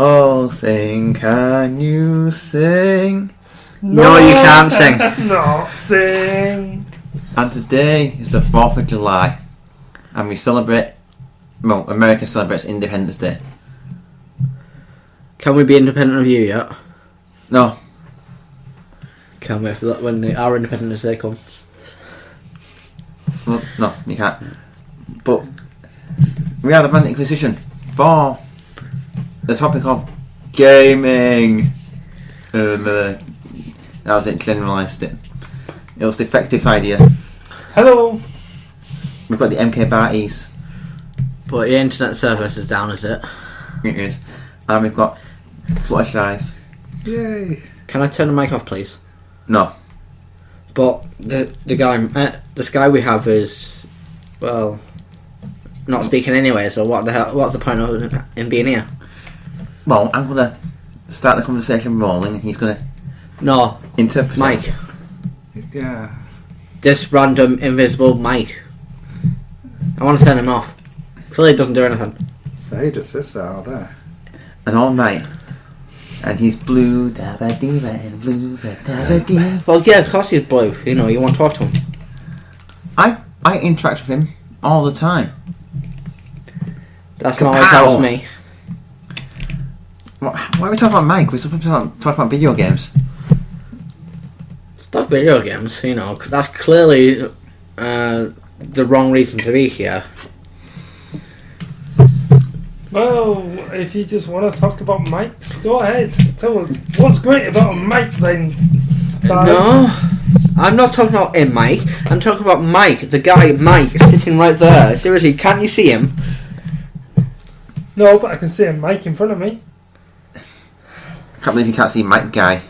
Oh, sing, can you sing? No, you can't sing. Not sing. And today is the 4th of July, and we celebrate. Well, America celebrates Independence Day. Can we be independent of you yet? No. Can we? When our Independence Day comes. Well, no, you can't. But we are the Bandit Inquisition for the topic of gaming. That was it, generalised it. It was the effective idea. Hello. We've got the M.K.Bartys. But your internet service is down, is it? It is. And we've got Fluttershy's. Yay! Can I turn the mic off, please? No. But this guy we have is, well, not speaking anyway. So what the hell? What's the point of him being here? Well, I'm gonna start the conversation rolling, and he's gonna interpret. Mike. Yeah. This random invisible mic. I want to turn him off. Clearly doesn't do anything. He just sits there all day. And all night. And he's blue, da-ba-dee, and blue, da-ba-dee. Well, yeah, of course he's blue. You know, you want to talk to him. I interact with him all the time. That's not what he tells me. Why are we talking about Mike? We're supposed to talk about video games. Stuff video games, you know. That's clearly the wrong reason to be here. Well, if you just want to talk about mics, go ahead. Tell us what's great about a mic then. No, I'm not talking about a mic. I'm talking about Mike, the guy Mike sitting right there. Seriously, can't you see him? No, but I can see a mic in front of me. I can't believe you can't see Mike Guy.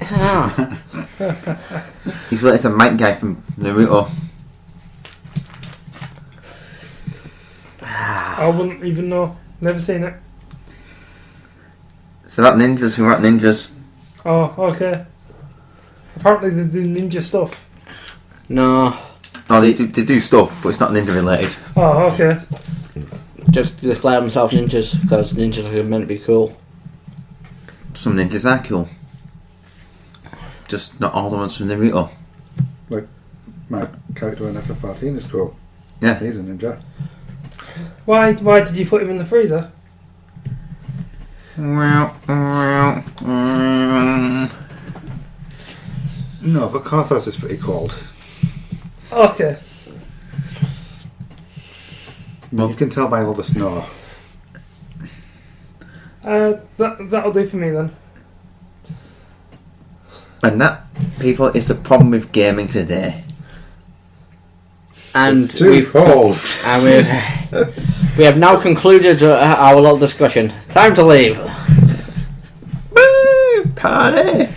Ah. He's related to Mike Guy from Naruto. I wouldn't even know. Never seen it. So that ninjas who aren't ninjas. Oh, okay. Apparently they do ninja stuff. No. No, they do stuff, but it's not ninja related. Oh, okay. Just declare themselves ninjas because ninjas are meant to be cool. Some ninjas are cool. Just not all the ones from Naruto. Like, my character in FF14 is cool. Yeah. He's a ninja. Why did you put him in the freezer? No, but Carthos is pretty cold. Okay. Well, you can tell by all the snow. That'll do for me then. And that, people, is the problem with gaming today. And it's too cold. And we have now concluded our little discussion. Time to leave. Woo! Party!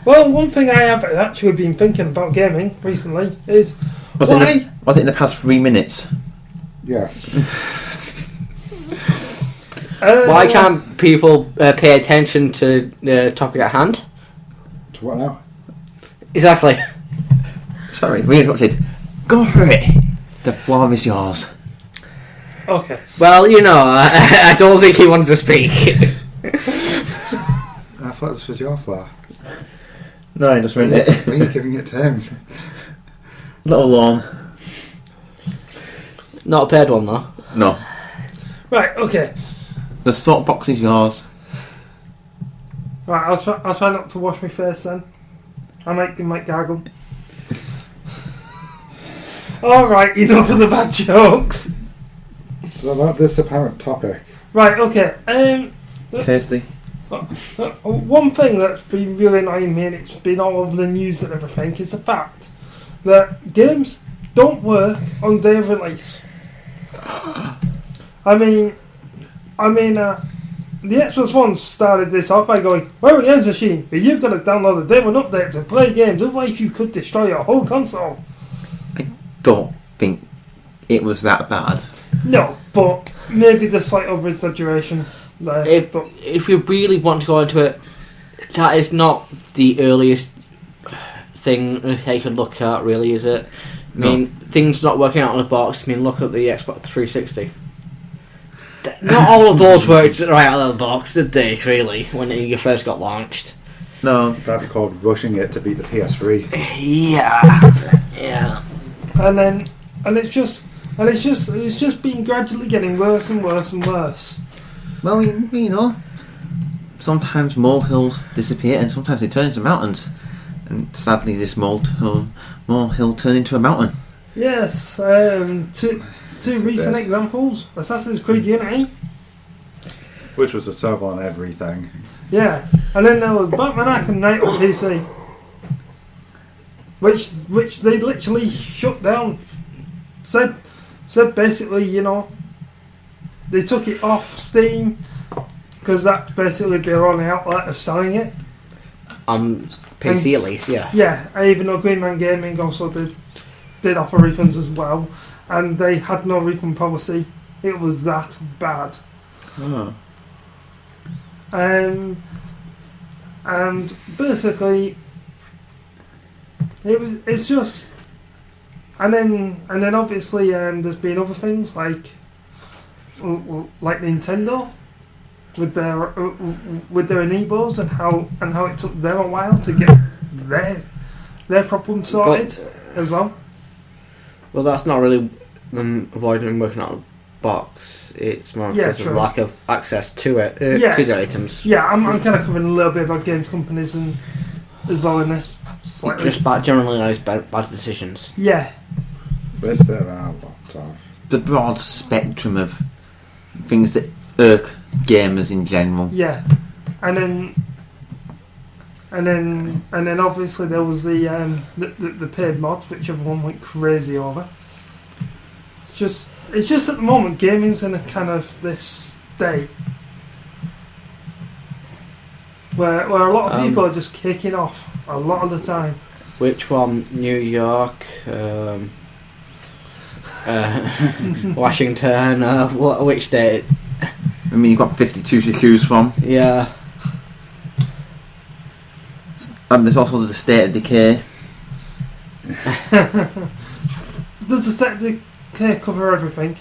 Well, one thing I have actually been thinking about gaming recently is Was it in the past 3 minutes? Yes. Why can't people pay attention to the topic at hand? To what now? Exactly. Sorry, we interrupted. Go for it. The floor is yours. Okay. Well, you know, I don't think he wanted to speak. I thought this was your floor. No, I just meant it. Why are you giving it to him? Little lawn. Not a paid one, though. No. Right. Okay. The salt box is yours. Right. I'll try not to wash my face then. I might gargle. All right. Enough of the bad jokes. So about this apparent topic. Right. Okay. Tasty. One thing that's been really annoying me, and it's been all over the news and everything, is the fact that games don't work on day of release. I mean, the Xbox One started this off by going, "We're a games machine, but you've got to download a day one update to play games. Otherwise, you could destroy your whole console." I don't think it was that bad. No, but maybe the slight over exaggeration there. If we really want to go into it, that is not the earliest thing they could look at, really, is it? I mean, things not working out on the box. I mean, look at the Xbox 360. Not all of those worked right out of the box, did they? Really, when you first got launched. No. That's called rushing it to beat the PS3. Yeah. And it's just been gradually getting worse and worse and worse. Well, you know, sometimes molehills disappear and sometimes they turn into mountains. And sadly, this molehill turned into a mountain. Yes, two recent examples: Assassin's Creed Unity. Which was a sub on everything. Yeah, and then there was Batman Arkham Knight on PC, which they literally shut down. Said basically, you know, they took it off Steam because that's basically their only outlet of selling it. PC at least, yeah. Yeah, even though Green Man Gaming also did offer refunds as well, and they had no refund policy. It was that bad. Oh. And basically, it's just, and then obviously there's been other things like Nintendo with their Amibos and how it took them a while to get their problem sorted as well. Well, that's not really them avoiding working out of the box. It's more because of lack of access to it, to the items. Yeah, I'm kind of covering a little bit about games companies and as well in this. Slightly. Just generally bad decisions. Yeah. There's there are a lot of The broad spectrum of things that irk gamers in general. Yeah, and then obviously there was the paid mods, which everyone went crazy over. It's just at the moment gaming's in a kind of this state where a lot of people are just kicking off a lot of the time. Which one? New York, Washington. Which state? I mean, you've got 52 to choose from. Yeah. There's also the State of Decay. Does the State of Decay cover everything?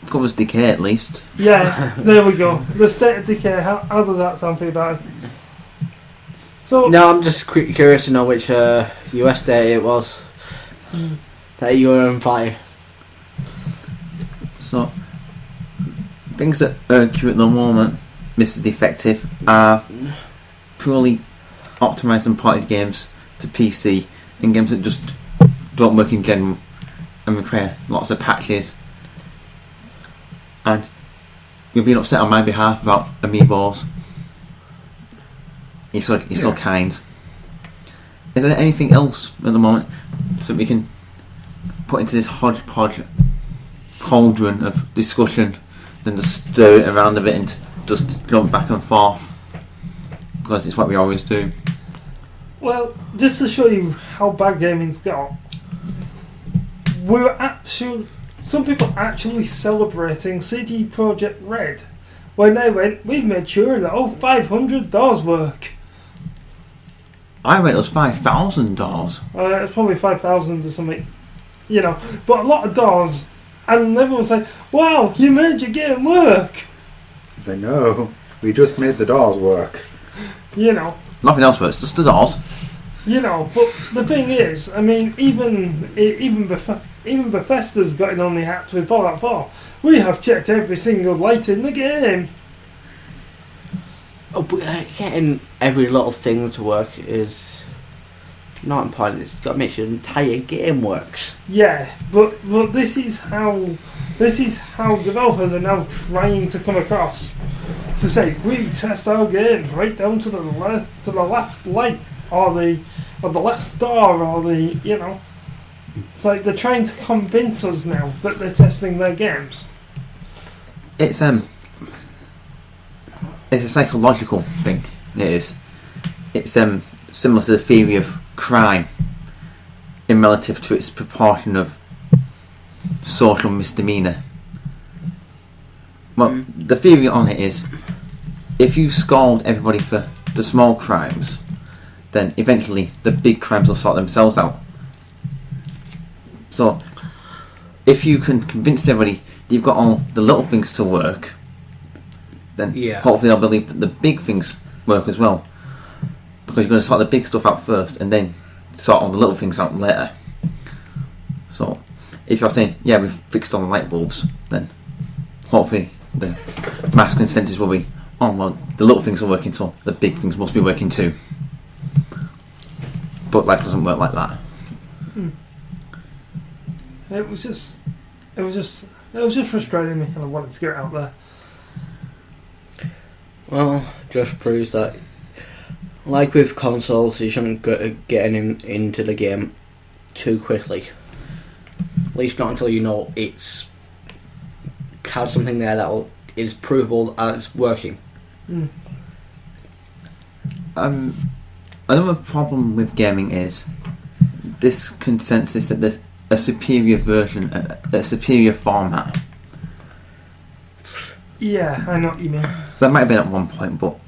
It covers Decay at least. Yeah, there we go. The State of Decay. How does that sound for you, Barry? So no, I'm just curious to know which US state it was that you were implying. So, things that irk you at the moment, Mr. Defective, are purely optimised and ported games to PC and games that just don't work in general and require lots of patches. And you're being upset on my behalf about Amibos. You're so kind. Is there anything else at the moment so we can put into this hodgepodge cauldron of discussion than just stir it around a bit and just jump back and forth? Because it's what we always do. well, just to show you how bad gaming's got, some people actually celebrating CD Projekt Red when they went, we've made sure that all 500 doors work. I read it was $5,000. It's probably 5,000 or something, you know, but a lot of doors, and everyone's like, wow, you made your game work, They know. We just made the doors work. you know. Nothing else works, just the doors. You know, but the thing is, I mean, even Bethesda's gotten on the apps with Fallout 4. We have checked every single light in the game. Oh, but getting every little thing to work is not important. It's got to make sure the entire game works. Yeah, but this is how developers are now trying to come across to say we test our games right down to the last light or the last door or the, you know. It's like they're trying to convince us now that they're testing their games. It's a psychological thing. It is. It's similar to the theory of crime in relative to its proportion of social misdemeanor. Well, the theory on it is, if you scold everybody for the small crimes, then eventually the big crimes will sort themselves out. So, if you can convince everybody you've got all the little things to work, then hopefully they'll believe that the big things work as well. Because you're going to sort the big stuff out first and then sort all the little things out later. So, if you're saying, yeah, we've fixed all the light bulbs, then hopefully the mass consensus will be, oh, well, the little things are working, so the big things must be working too. But life doesn't work like that. It was just frustrating me, and I wanted to get it out there. Well, just proves that, like with consoles, you shouldn't get into the game too quickly. At least not until you know it's has something there that is provable that it's working. Another problem with gaming is this consensus that there's a superior version, a superior format. Yeah, I know what you mean. That might have been at one point, but...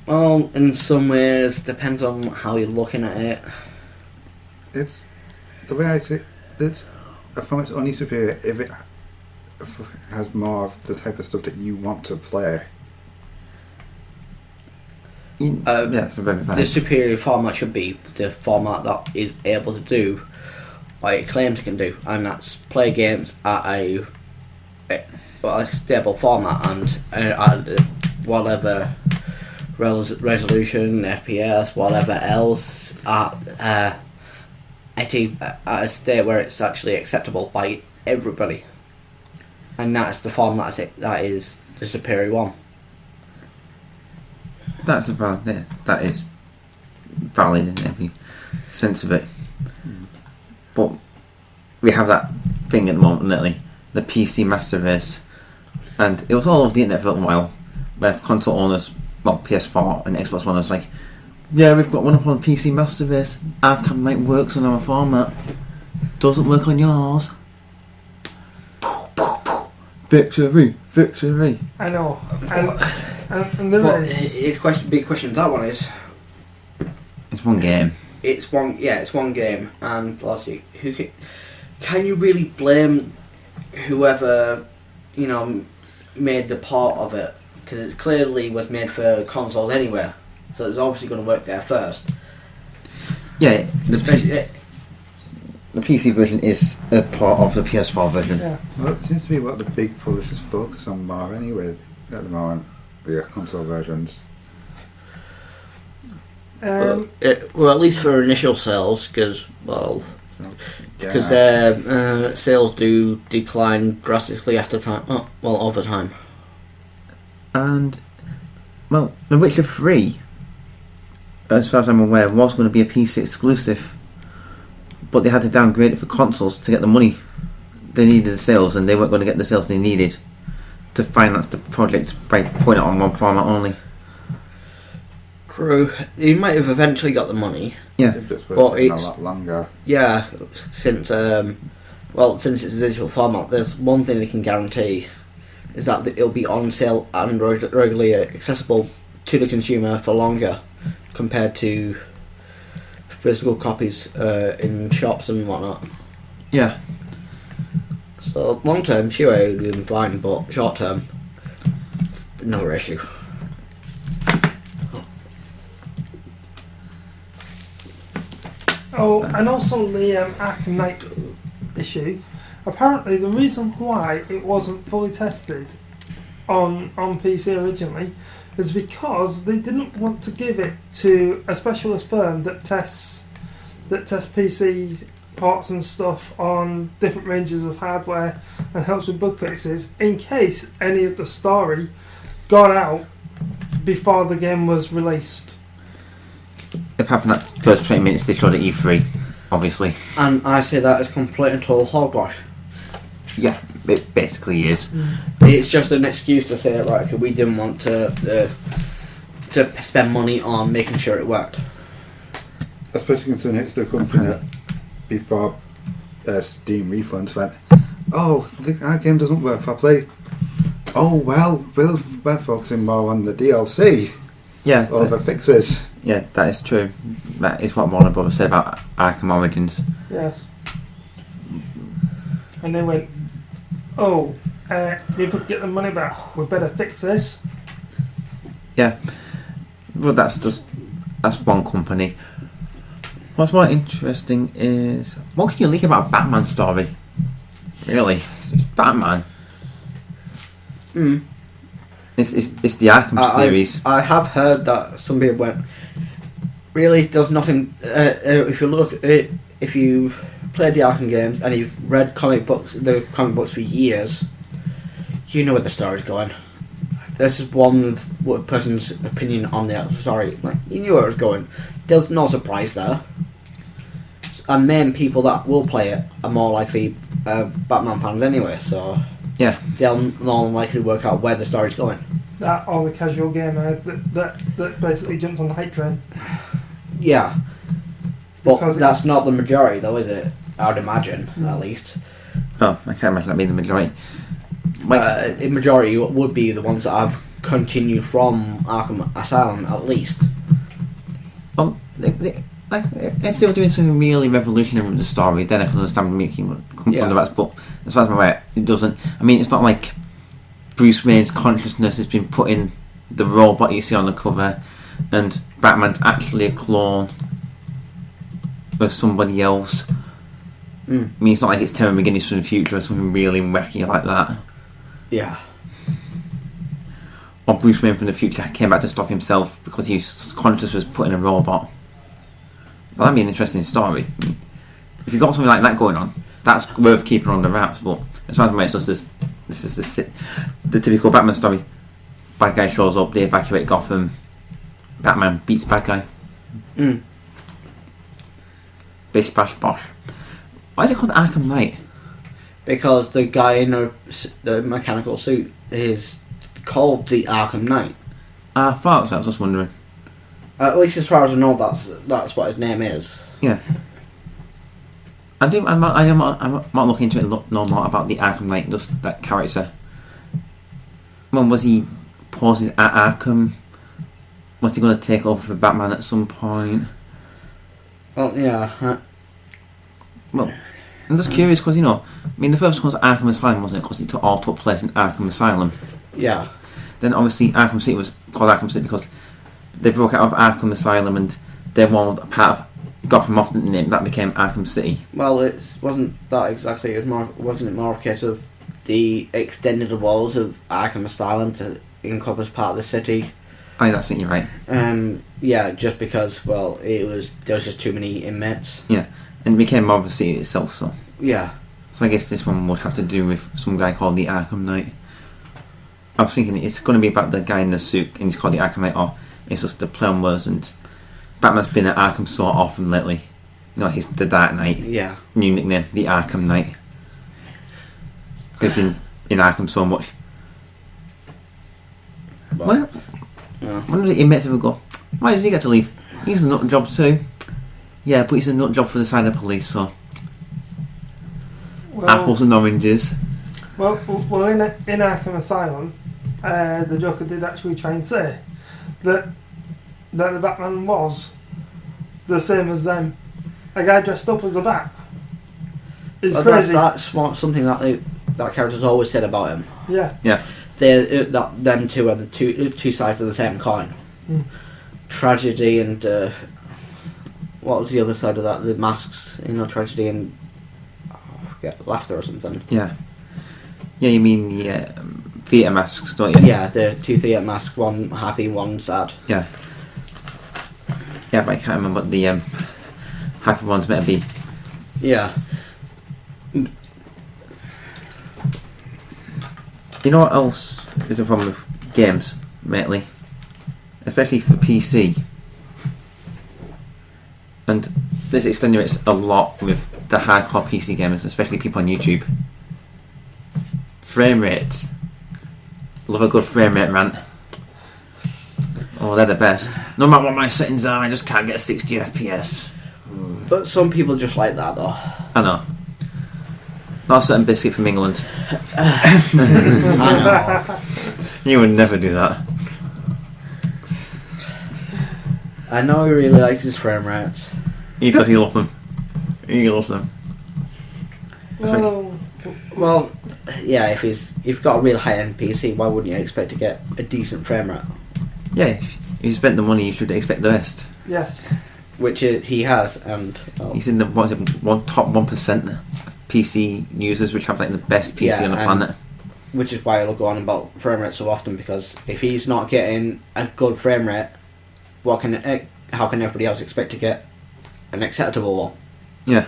Well, in some ways, depends on how you're looking at it. It's the way I see it. It's a format's only superior if it has more of the type of stuff that you want to play. Yeah, it's a very fine. The superior format should be the format that is able to do what it claims it can do, and that's play games at a stable format and at whatever resolution, FPS, whatever else, at a state where it's actually acceptable by everybody, and that's the form that is the superior one. That is valid in every sense of it. But we have that thing at the moment, literally, the PC Master Race, and it was all over the internet for a little while, where console owners, well, PS4 and Xbox One, was like, yeah, we've got one up on PC Master Race. Arkham Knight works on our format, doesn't work on yours. Victory, victory. I know. And there is... Big question. That one is. It's one game. It's one game, and lastly, can you really blame whoever made the part of it? Because it clearly was made for consoles anyway, so it's obviously going to work there first. Yeah, especially. The PC version is a part of the PS4 version. Yeah. Well, it seems to be what the big publishers focus on more anyway at the moment, the console versions. Well, at least for initial sales, because sales do decline drastically after time. Over time. And The Witcher 3, as far as I'm aware, was going to be a PC exclusive, but they had to downgrade it for consoles to get the money they needed the sales, and they weren't going to get the sales they needed to finance the project by putting it on one format only. True. They might have eventually got the money. Yeah, but it's a lot longer. Yeah, since it's a digital format, there's one thing they can guarantee is that it'll be on sale and regularly accessible to the consumer for longer compared to physical copies in shops and whatnot. Yeah. So long term, sure, it would be fine, but short term, it's another issue. Oh, and also the Arkham Knight issue. Apparently, the reason why it wasn't fully tested on PC originally is because they didn't want to give it to a specialist firm that tests PC ports and stuff on different ranges of hardware and helps with bug fixes in case any of the story got out before the game was released. Apart from that first 20 minutes they showed at E3, obviously. And I say that as complete and total hogwash. Yeah, it basically is. It's just an excuse to say, right, okay, we didn't want to spend money on making sure it worked. Especially considering it's the company that before Steam refunds went, our game doesn't work properly. Oh well, we're focusing more on the DLC. Yeah. Or the fixes. Yeah, that is true. That is what Warner Brothers said about Arkham Origins. Yes. And they went, oh, people get the money back, we better fix this. Yeah. Well, that's one company. What's more interesting is, what can you leak about a Batman story? Really? It's Batman. It's the Arkham series. I have heard that some people went, really, there's nothing, if you played the Arkham games and you've read the comic books for years, you know where the story's going. This is one person's opinion on the actual story. Like, you knew where it was going. There's no surprise there. And main people that will play it are more likely Batman fans anyway, so Yeah. they'll more likely work out where the story's going. That or the casual gamer that basically jumped on the hype train. Yeah. But Because that's not the majority though, is it? I'd imagine, at least. Oh, I can't imagine that being the majority. Like, The majority would be the ones that have continued from Arkham Asylum, at least. well, if they were doing something really revolutionary with the story, then I could understand making one Yeah. of the rest. But as far as I'm aware, it doesn't. I mean, it's not like Bruce Wayne's consciousness has been put in the robot you see on the cover, and Batman's actually a clone of somebody else. I mean, it's not like it's Terry McGinnis from the future or something really wacky like that. Yeah. Or Bruce Wayne from the future came back to stop himself because his consciousness was put in a robot. Well, that'd be an interesting story. I mean, if you've got something like that going on, that's worth keeping on the wraps. But as far as I'm aware, it's just the typical Batman story. Bad guy shows up, they evacuate Gotham, Batman beats bad guy. Bish bash bosh. Why is it called Arkham Knight? Because the guy in the mechanical suit is called the Arkham Knight. I thought so, I was just wondering. At least as far as I know, that's what his name is. Yeah. I'm not looking into it and know more about the Arkham Knight, just that character. When was he posing at Arkham? Was he going to take over for Batman at some point? Oh, yeah. Well, I'm just curious because, I mean, the first one was Arkham Asylum, wasn't it? Because it all took place in Arkham Asylum. Yeah. Then obviously Arkham City was called Arkham City because they broke out of Arkham Asylum and they wanted a part of Gotham off the name. That became Arkham City. Well, it wasn't that exactly. Wasn't it more a case of the extended the walls of Arkham Asylum to encompass part of the city? I think that's it, you're right. Yeah, just because, there was just too many inmates. Yeah, and it became more of a city itself, so. Yeah. So I guess this one would have to do with some guy called the Arkham Knight. I was thinking it's going to be about the guy in the suit and he's called the Arkham Knight, or it's just the play on words, and Batman's been at Arkham so often lately. He's the Dark Knight. Yeah. New nickname, the Arkham Knight. He's been in Arkham so much. When did the inmates ever go, why does he get to leave? He's a nut job too. Yeah, but he's a nut job for the side of police, so. Apples and oranges. Well, in Arkham Asylum, the Joker did actually try and say that the Batman was the same as them. A guy dressed up as a bat. It's crazy. That's something that that character's always said about him. Yeah. Yeah. Them two are the two sides of the same coin. Tragedy and what was the other side of that? The masks, tragedy and laughter or something. Yeah. Yeah, you mean the theatre masks, don't you? Yeah, the two theatre masks, one happy, one sad. Yeah. Yeah, but I can't remember what the happy ones meant to be. Yeah. You know what else is a problem with games, lately? Especially for PC. And this extenuates a lot with the hardcore PC gamers, especially people on YouTube. Frame rates. Love a good frame rate rant. Oh, they're the best. No matter what my settings are, I just can't get 60 FPS. But some people just like that, though. I know. Not a certain biscuit from England. I know. You would never do that. I know he really likes his frame rates. He does, he loves them. He loves them. Well, Well, yeah, if you've got a real high-end PC, why wouldn't you expect to get a decent frame rate? Yeah, if you spent the money, you should expect the best. Yes. Which he has, and well, He's in the top 1% of PC users, which have like the best PC Yeah, on the and- planet. which is why he'll go on about frame rate so often, because if he's not getting a good frame rate, how can everybody else expect to get an acceptable one? Yeah.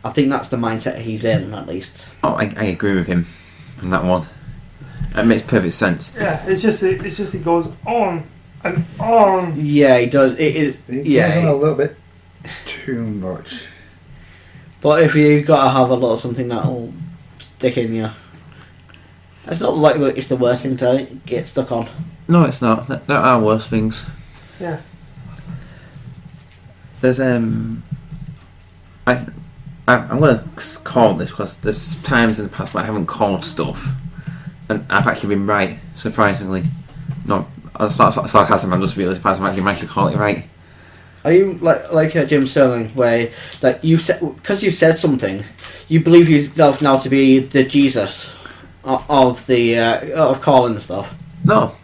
I think that's the mindset he's in, at least. Oh, I agree with him on that one. It makes perfect sense. Yeah, it's just it goes on and on. Yeah, he does. It goes on a little bit too much. But if you've got to have a lot of something that'll stick in you, it's not like it's the worst thing to get stuck on. No, it's not. There are worse things. Yeah. There's I'm gonna call this because there's times in the past where I haven't called stuff, and I've actually been right, surprisingly. No, it's not sarcasm. I'm just really surprised I'm actually managed to call it right. Are you like Jim Sterling, where like you said, because you've said something, you believe yourself now to be the Jesus of the of calling stuff? No,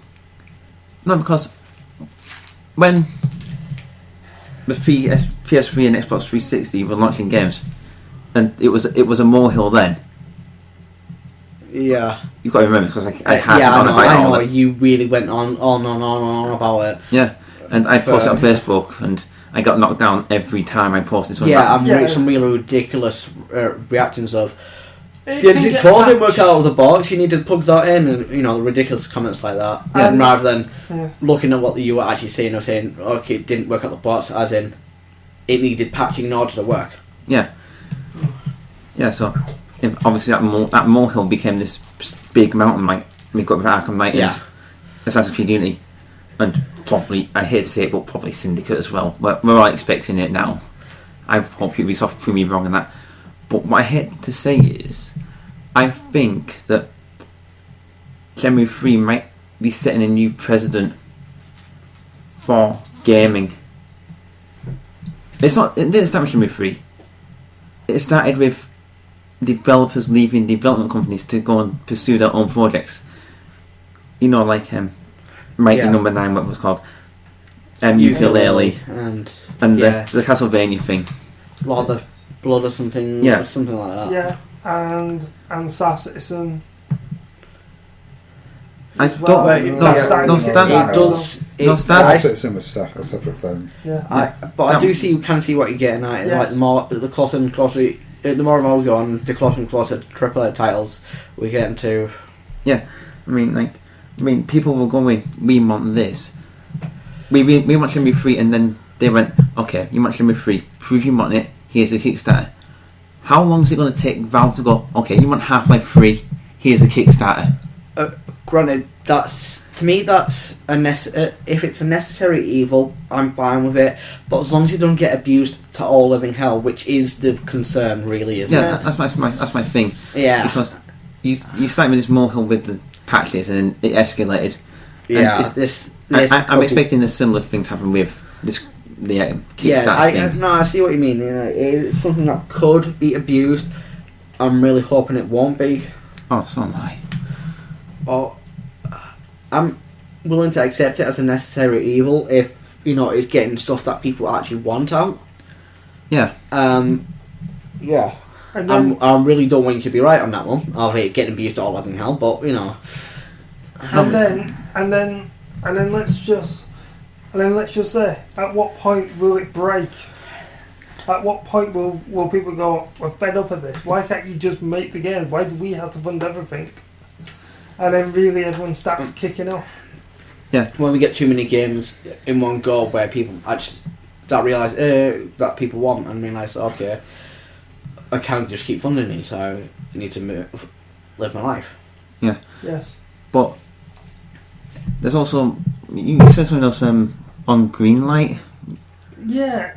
because when the PS3 and Xbox 360 were launching games, and it was a molehill then. Yeah. You've got to remember because I had yeah, on about it I all know. the- You really went on about it. Yeah, and I posted on Facebook, and I got knocked down every time I posted something. Yeah, about I've read some really ridiculous reactions of It the can get N64 didn't work patched. out of the box. You need to plug that in, and the ridiculous comments like that. Yeah. And rather than Yeah. looking at what you were actually saying, or saying, okay, it didn't work out the box, as in it needed patching in order to work. Yeah. So obviously that molehill became this big mountain, like we got with Arkham Knight and Assassin's Creed Unity, and probably, I hate to say it, but probably Syndicate as well. We're all expecting it now. I hope Ubisoft prove me wrong on that. But what I hate to say is, I think that Shenmue 3 might be setting a new precedent for gaming. It didn't start with Shenmue 3. It started with developers leaving development companies to go and pursue their own projects. Like Mighty Number 9, what it was called, Ukulele, and the Castlevania thing. Lord of Blood or something, something like that. Yeah, and Star Citizen. I as don't. well. No, Star Citizen was a separate thing. Yeah. I can see what you're getting at. Yes. Like the closer and closer, the more and more we go on, the closer and closer AAA titles we get into. Yeah, I mean, people were going, we want this. We want Shenmue 3, and then they went, okay, you want Shenmue 3, prove you want it, here's a Kickstarter. How long is it going to take Valve to go, okay, you want Half-Life 3, here's a Kickstarter? Granted, to me that's if it's a necessary evil, I'm fine with it. But as long as it doesn't get abused to all living hell, which is the concern, really, isn't it? Yeah, that's my thing. Yeah, because you started with this molehill with the patches, and then it escalated. Yeah, I'm expecting a similar thing to happen with the Kickstarter thing. I see what you mean. It's something that could be abused. I'm really hoping it won't be. Oh, so am I. Or I'm willing to accept it as a necessary evil if it's getting stuff that people actually want out. Yeah. Yeah. And then, I really don't want you to be right on that one of it getting abused to all living hell, but and then let's just say, at what point will it break? At what point will people go, we're fed up of this? Why can't you just make the game? Why do we have to fund everything? And then really everyone starts kicking off. Yeah. When we get too many games in one go where people actually start realise that people want and realise, okay, I can't just keep funding these, I need to live my life. Yeah. Yes. But there's also, you said something else on Greenlight. Yeah,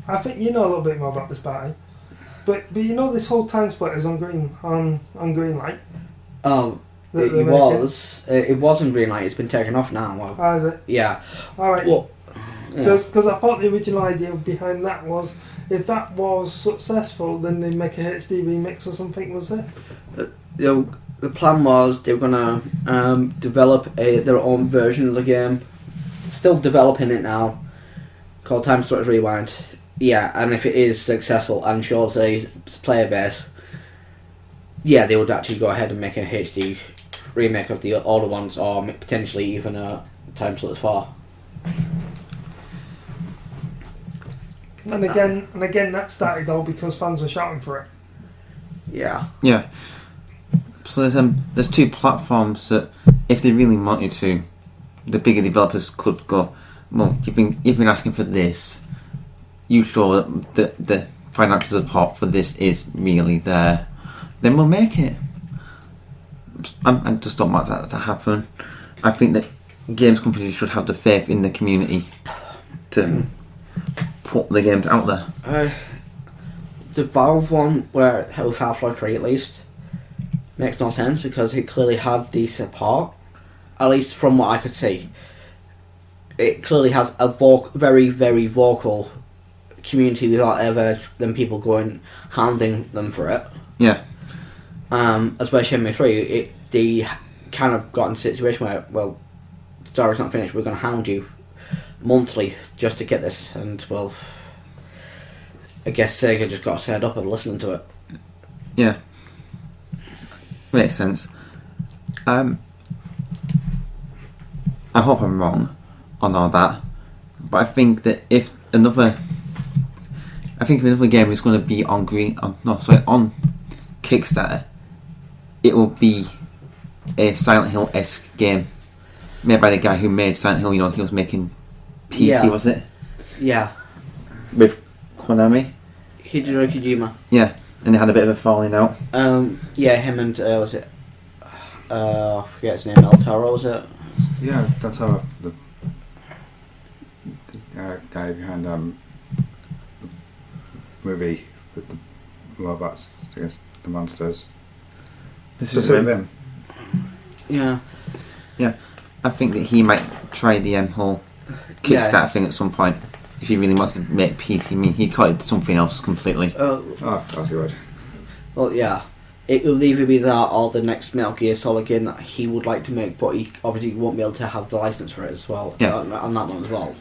I think you know a little bit more about this party. But this whole Time Splitters on Greenlight. Oh, it was on Greenlight. It's been taken off now. Oh, is it? Yeah. All right. Well, Because I thought the original idea behind that was, if that was successful, then they'd make a HD remix or something, was it? The plan was they were going to develop their own version of the game. Still developing it now, called Time Stories Rewind. Yeah, and if it is successful and shows a player base, yeah, they would actually go ahead and make a HD remake of the older ones, or potentially even a Time Stories 4. And again, that started all because fans were shouting for it. Yeah. Yeah. So there's two platforms that, if they really wanted to, the bigger developers could go, well, you've been asking for this. You show that the financial support for this is really there. Then we'll make it. I just don't want that to happen. I think that games companies should have the faith in the community to put the games out there. The Valve one, where with Half-Life 3 at least, makes no sense because it clearly had the support, at least from what I could see. It clearly has a very, very vocal community without ever them people going hounding them for it. Yeah. Especially Shenmue 3, they kind of got in a situation where, well, the story's not finished, we're going to hound you monthly just to get this, and, well, I guess Sega just got set up and listening to it. Yeah. Makes sense. I hope I'm wrong on all that, but I think that if another game is going to be on on Kickstarter, it will be a Silent Hill-esque game made by the guy who made Silent Hill. You know, he was making PT, was it? Yeah. With Konami? Hideo Kojima. Yeah, and they had a bit of a falling out. Yeah, him and, was it, I forget his name, El Toro, was it? Yeah, that's how the guy behind the movie with the robots against the monsters. This Just is him. Yeah. Yeah, I think that he might try the whole Kickstarter thing at some point. If he really wants to make PT, he could something else completely. Oh, I see what. Well, yeah. It will either be that or the next Metal Gear Solid game that he would like to make, but he obviously won't be able to have the license for it as well. Yeah. On that one as well.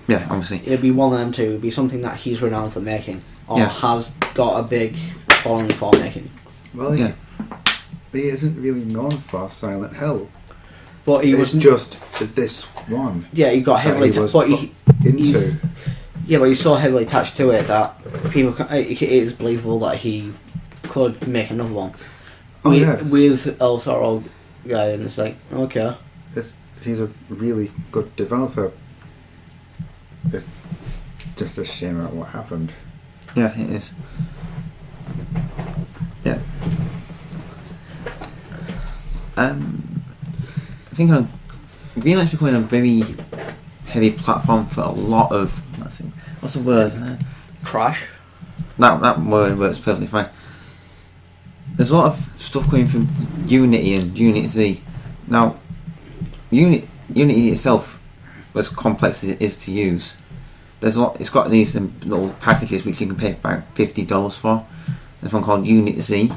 Yeah, obviously. It'll be one of them two. It'll be something that he's renowned for making, or has got a big following for making. Well, yeah. But he isn't really known for Silent Hill. But he was just this one. Yeah, he got heavily Yeah, but he's so heavily attached to it that people it is believable that he could make another one. With El Toro guy, and it's like, okay. He's a really good developer. It's just a shame about what happened. Yeah, it is. Yeah. I think Greenlight's becoming a very heavy platform for a lot of. What's the word? Crash. That word works perfectly fine. There's a lot of stuff coming from Unity and Unity Z. Now, Unity itself, as complex as it is to use, there's a lot. It's got these little packages which you can pay about $50 for. There's one called Unity Z,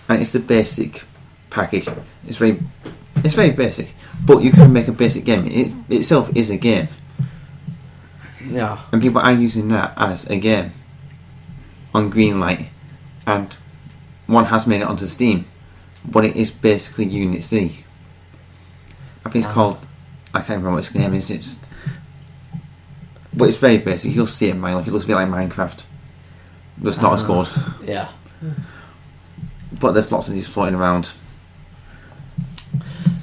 and it's the basic package. It's very basic, but you can make a basic game. It itself is a game. Yeah. And people are using that as a game on Greenlight, and one has made it onto Steam, but it is basically Unit C. I think it's called, I can't remember what its name is, but it's very basic. You'll see it in my life. It looks a bit like Minecraft. That's not as good. Yeah. But there's lots of these floating around.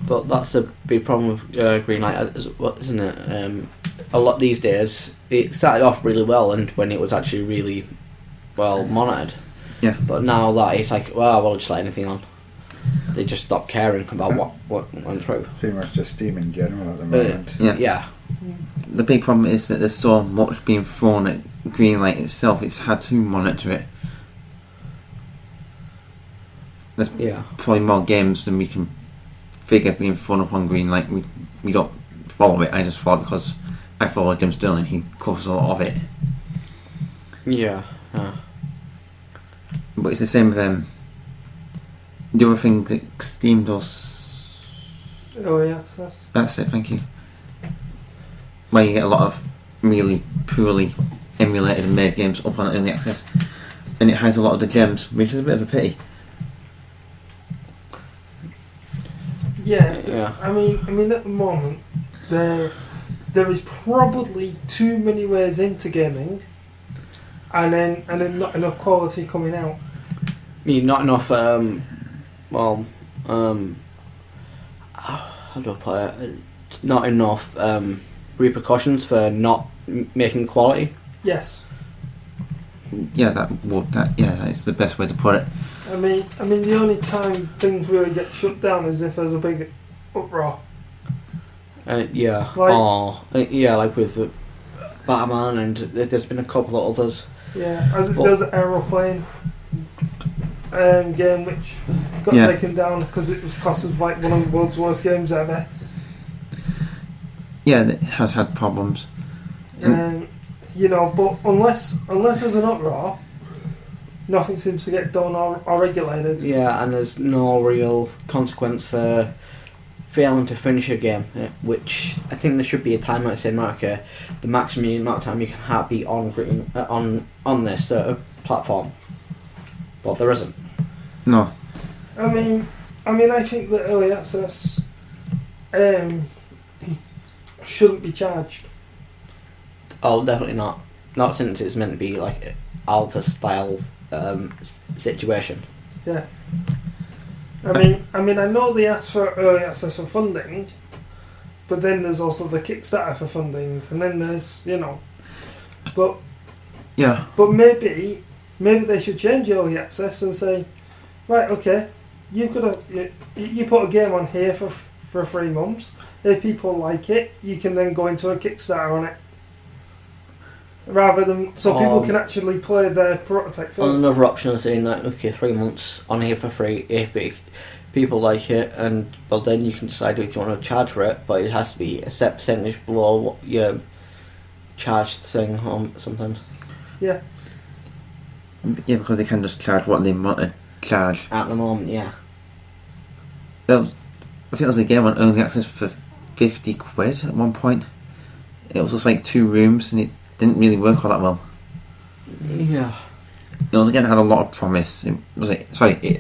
But that's the big problem with Greenlight, isn't it? A lot these days, it started off really well, and when it was actually really well monitored. Yeah. But now that it's like, well, I'll just let anything on. They just stop caring about what went through. Pretty much just Steam in general at the moment. Yeah. The big problem is that there's so much being thrown at Greenlight itself. It's hard to monitor it. There's probably more games than we can figure being thrown up on Greenlight. We don't follow it. I just follow it because I follow Jim Sterling. He covers a lot of it. Yeah. But it's the same with the other thing that Steam does. Early access. That's it. Thank you. Where you get a lot of really poorly emulated and made games up on early access, and it hides a lot of the gems, which is a bit of a pity. Yeah. I mean, at the moment, there is probably too many ways into gaming, and then not enough quality coming out. Not enough. How do I put it? Not enough repercussions for not making quality. Yes. Yeah, that is the best way to put it. I mean, the only time things really get shut down is if there's a big uproar. Yeah. Like with Batman, and there's been a couple of others. Yeah, there's an aeroplane game which got taken down because it was classed as like one of the world's worst games ever. Yeah, it has had problems. But unless there's an uproar, nothing seems to get done or regulated. Yeah, and there's no real consequence for failing to finish a game, which I think there should be a time limit saying, okay, the maximum amount of time you can be on this platform. But there isn't. No. I mean, I think that early access shouldn't be charged. Oh, definitely not. Not since it's meant to be like an alpha style situation. Yeah. I know they asked for early access for funding, but then there's also the Kickstarter for funding, and then there's but Yeah. But maybe they should change early access and say, right, okay, you put a game on here for 3 months. If people like it, you can then go into a Kickstarter on it. Rather than people can actually play their prototype first. Another option is saying that, okay, 3 months on here for free if people like it, and then you can decide if you want to charge for it, but it has to be a set percentage below what your charge thing on something. Yeah. Yeah, because they can just charge what they want to charge. At the moment, yeah. I think there was a game on early access for 50 quid at one point. It was just like 2 rooms and it didn't really work all that well. Yeah. It was again had a lot of promise. It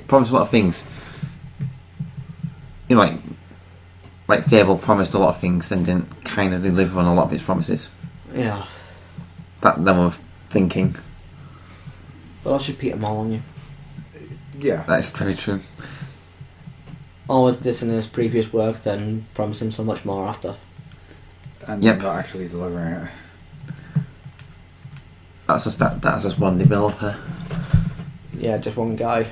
promised a lot of things. Like Fable promised a lot of things and didn't kind of deliver on a lot of its promises. Yeah. That level of thinking. Well, I should Peter Mall on you. Yeah. That is very true. Always dissing his previous work, then promising so much more after. And Yep. not actually delivering it. That's just one developer. Yeah, just one guy.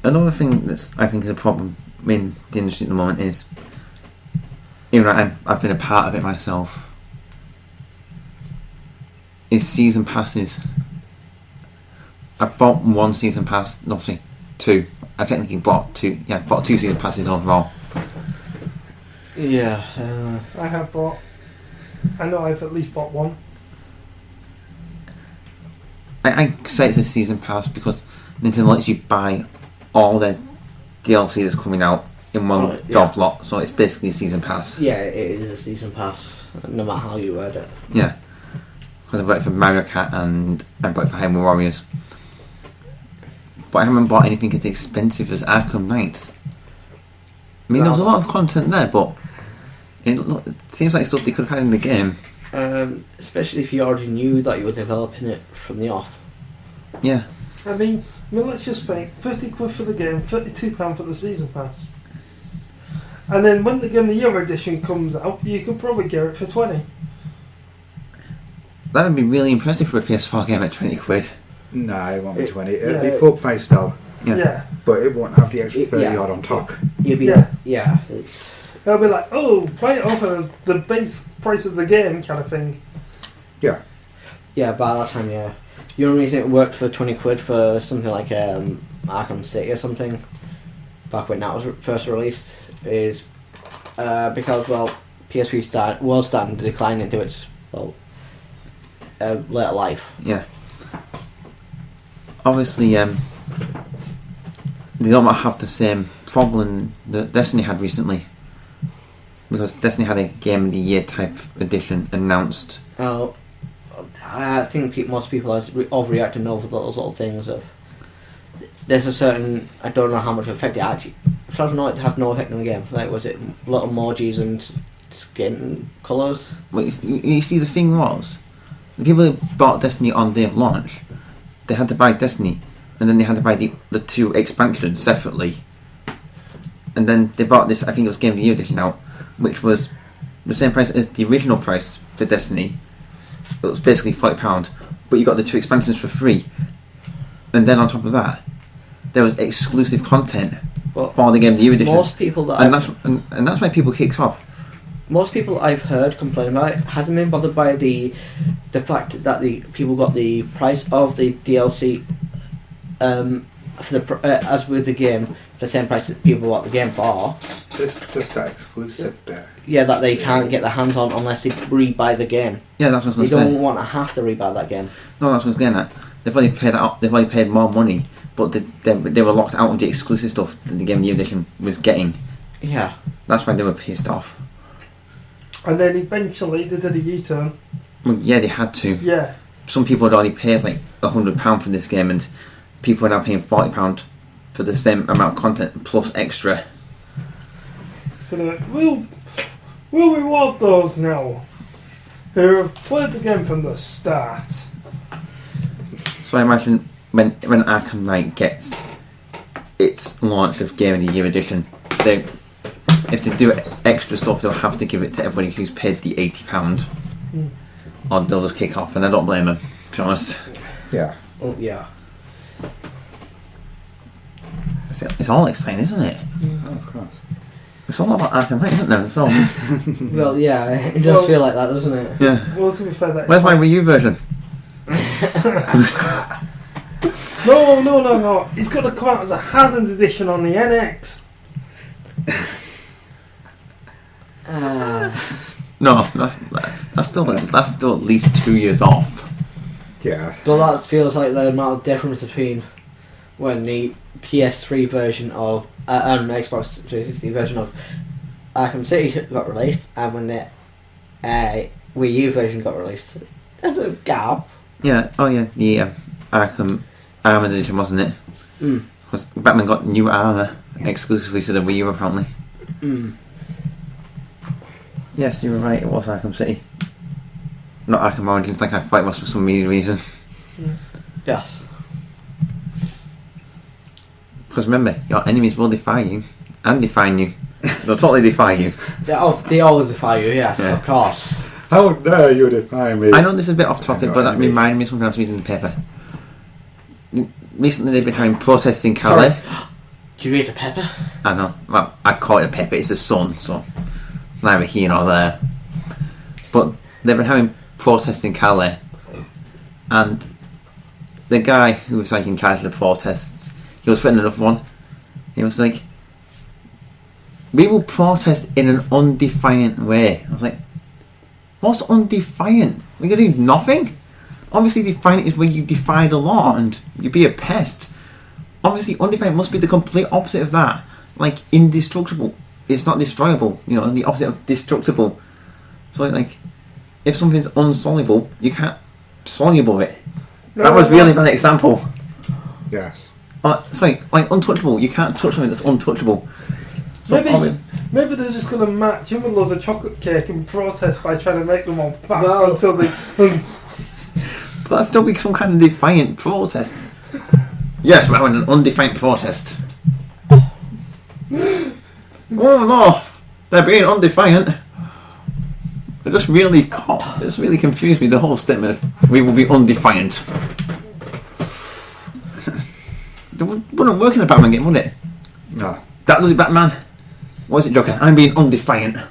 Another thing I think is a problem in the industry at the moment is, even though I've been a part of it myself, is season passes. I bought 1 season pass, not 2. I technically bought 2. Yeah, bought 2 season passes overall. Yeah. I know I've at least bought 1. I say it's a season pass because Nintendo lets you buy all the DLC that's coming out in one job lot, so it's basically a season pass. Yeah, it is a season pass, no matter how you word it. Yeah, because I bought it for Mario Kart and I bought it for Hyrule Warriors. But I haven't bought anything as expensive as Arkham Knights. I mean, there's a lot of content there, but it seems like stuff they could have had in the game. Especially if you already knew that you were developing it from the off. Yeah. I mean, let's just think, 50 quid for the game, £32 for the season pass. And then when the Game of the Year edition comes out, you could probably get it for 20. That would be really impressive for a PS4 game at 20 quid. No, it won't be 20. It'll yeah. be full price still. Yeah. But it won't have the extra 30 odd on top. You'll be, Yeah. It's... They'll be like, oh, buy it off of the base price of the game kind of thing. Yeah. Yeah, by that time, yeah. The only reason it worked for 20 quid for something like Arkham City or something, back when that was first released, is because, well, PS3 was starting to decline into its later life. Yeah. Obviously, they don't have the same problem that Destiny had recently, because Destiny had a Game of the Year type edition announced. Oh, I think most people are overreacting over those little things of. There's a certain, I don't know how much effect it actually. As far as I know, it had no effect on the game. Like, was it little emojis and skin colours? Well, you see, the thing was, the people who bought Destiny on day of launch, they had to buy Destiny, and then they had to buy the 2 expansions separately, and then they bought this, I think it was Game of the Year edition out, which was the same price as the original price for Destiny. It was basically £40, but you got the 2 expansions for free, and then on top of that, there was exclusive content for the Game of the Year edition. Most people that and that's why people kicked off. Most people I've heard complain about it hasn't been bothered by the fact that the people got the price of the DLC for the as with the game for the same price that people bought the game for. Just that exclusive bit. Yeah, that they can't get their hands on unless they rebuy the game. Yeah, that's what I was They going to say. don't want to have to rebuy that game. No, that's what I was getting at. They've already paid more money, but they were locked out of the exclusive stuff that the Game of the Year edition was getting. Yeah. That's why they were pissed off. And then eventually they did a U-turn. Well, yeah, they had to. Yeah. Some people had already paid like £100 for this game, and people are now paying £40 for the same amount of content plus extra. So they're like, we'll reward those now who have played the game from the start. So I imagine when Arkham Knight gets its launch of Game of the Year edition, if they do extra stuff, they'll have to give it to everybody who's paid the £80, or they'll just kick off, and I don't blame them, to be honest. Yeah. Oh, yeah. It's all exciting, isn't it? Oh, of course. It's all about Arkham Knight, isn't it, as well? Well, yeah, it does feel like that, doesn't it? Yeah. Well, to be fair, that Where's my Wii U version? No. It's going to come out as a hardened edition on the NX. No, that's still at least 2 years off. Yeah. But that feels like the amount of difference between when the PS3 version of Xbox 360 version of Arkham City got released and when the Wii U version got released. There's a gap. Yeah. Oh yeah. The Arkham Armored Edition, wasn't it? Because Batman got new armor exclusively to the Wii U, apparently. Yes, you were right. It was Arkham City, not Arkham Origins, like I thought it was for some weird reason. Yes. Because remember, your enemies will defy you and define you. They'll totally defy you. They always defy you, yes, Yeah. of course. How dare you defy me? I know this is a bit off topic, but that enemy. reminded me of something I was reading in the paper. Recently, they've been having protests in Calais. Did you read the paper? I know. Well, I call it a paper. It's the Sun, so neither here nor there. But they've been having protests in Calais, and the guy who was like in charge of the protests, he was threatening another one. He was like, "We will protest in an undefiant way." I was like, "What's undefiant? We're gonna do nothing." Obviously, defiant is where you defy the law and you be a pest. Obviously, undefiant must be the complete opposite of that. Like, indestructible. It's not destroyable. You know, the opposite of destructible. So, like, if something's unsoluble, you can't soluble it. That was really a bad example. Yes. Sorry, like, untouchable. You can't touch something that's untouchable. So Maybe they're just going to match in with loads of chocolate cake and protest by trying to make them all fat Well- until they... but that'd still be some kind of defiant protest. Yes, we're having an undefiant protest. Oh no, they're being undefiant. It just really confused me, the whole statement of we will be undefiant. It wouldn't work in a Batman game, would it? No. That does it, Batman. What is it, Joker? I'm being undefiant.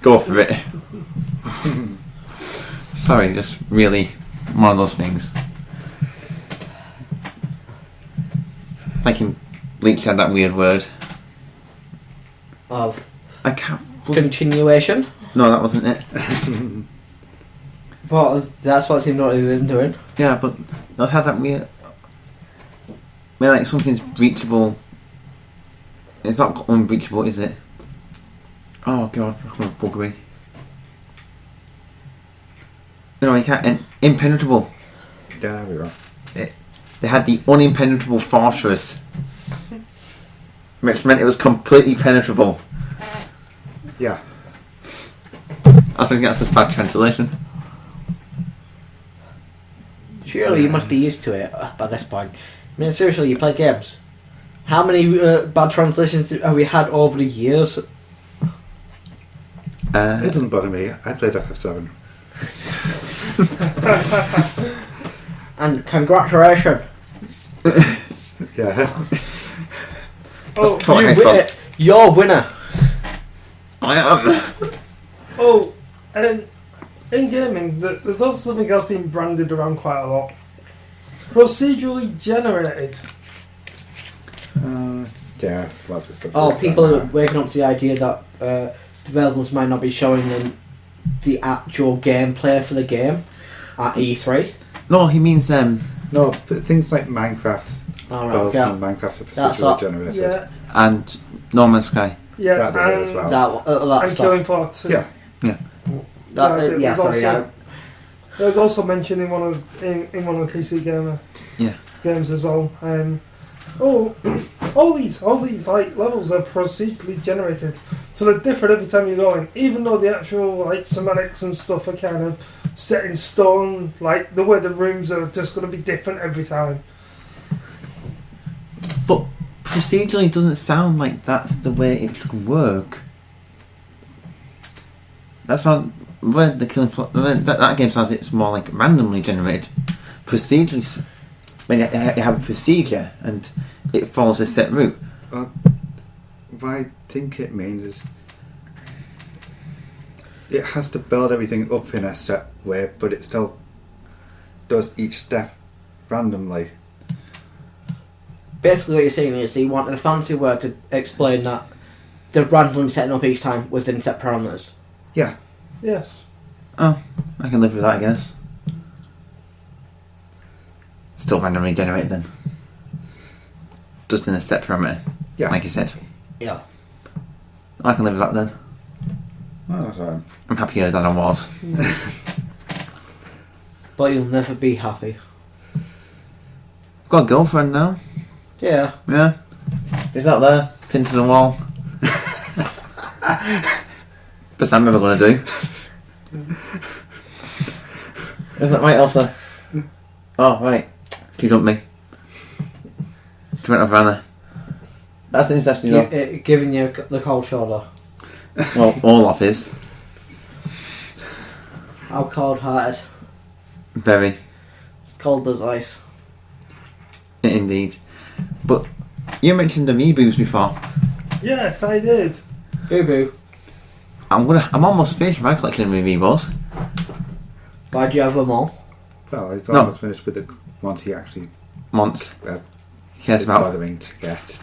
Go for it. Sorry, just really one of those things. It's like in Bleach had that weird word. Of. I can't. Continuation. No, that wasn't it. But that's what seemed what he's been doing. Yeah, but they've had that weird. I mean, like something's breachable. It's not unbreachable, is it? Oh god, it's gonna bug me. You know, you can't. Impenetrable. Yeah, we are. They had the unimpenetrable fortress, which meant it was completely penetrable. Yeah. I think that's just bad translation. Surely you must be used to it by this point. I mean, seriously, you play games. How many bad translations have we had over the years? It doesn't bother me. I played FF7. And congratulations. Yeah. Oh, You're winner. I am. Oh, and in gaming, there's also something else being branded around quite a lot. Procedurally generated. Yes, lots of stuff. Oh, goes people on are there. waking up to the idea that developers might not be showing them the actual gameplay for the game at E3. No, he means No, but things like Minecraft. Alright, Worlds yeah. and Minecraft are That's procedurally all- generated. Yeah, and No Man's Sky. yeah, That does it as well. That and stuff. Killing Floor 2. Yeah. That, Yeah, sorry, also- There's also mentioned in one of the PC Gamer games as well. All these like levels are procedurally generated, so they're different every time you go in. Even though the actual like semantics and stuff are kind of set in stone, like the way the rooms are just going to be different every time. But procedurally doesn't sound like that's the way it should work. That's why when the Killing Floor, that game sounds it's more like randomly generated. Procedurally, when you have a procedure and it follows a set route. What I think it means is it has to build everything up in a set way, but it still does each step randomly. Basically what you're saying is you wanted a fancy word to explain that they're randomly setting up each time within set parameters. Yeah. Yes. Oh, I can live with that, I guess. Still randomly generated then. Just in a set parameter. Yeah. Like you said. Yeah. I can live with that then. Oh, that's alright. I'm happier than I was. But you'll never be happy. I've got a girlfriend now. Yeah. Yeah. She's out there, pinned to the wall. Best I'm ever going to do. Is that right, Elsa? Oh, right. You dumped me. She went over Anna. That's interesting, though. Giving you the cold shoulder. Well, Olaf is. How cold-hearted. Very. It's cold as ice. Indeed. But you mentioned Amibos before. Yes, I did. Boo boo. I'm almost finished my collection of Amibos. Why'd you have them all? Well, it's No. almost finished with the ones he actually Months. is Cares about. bothering to get.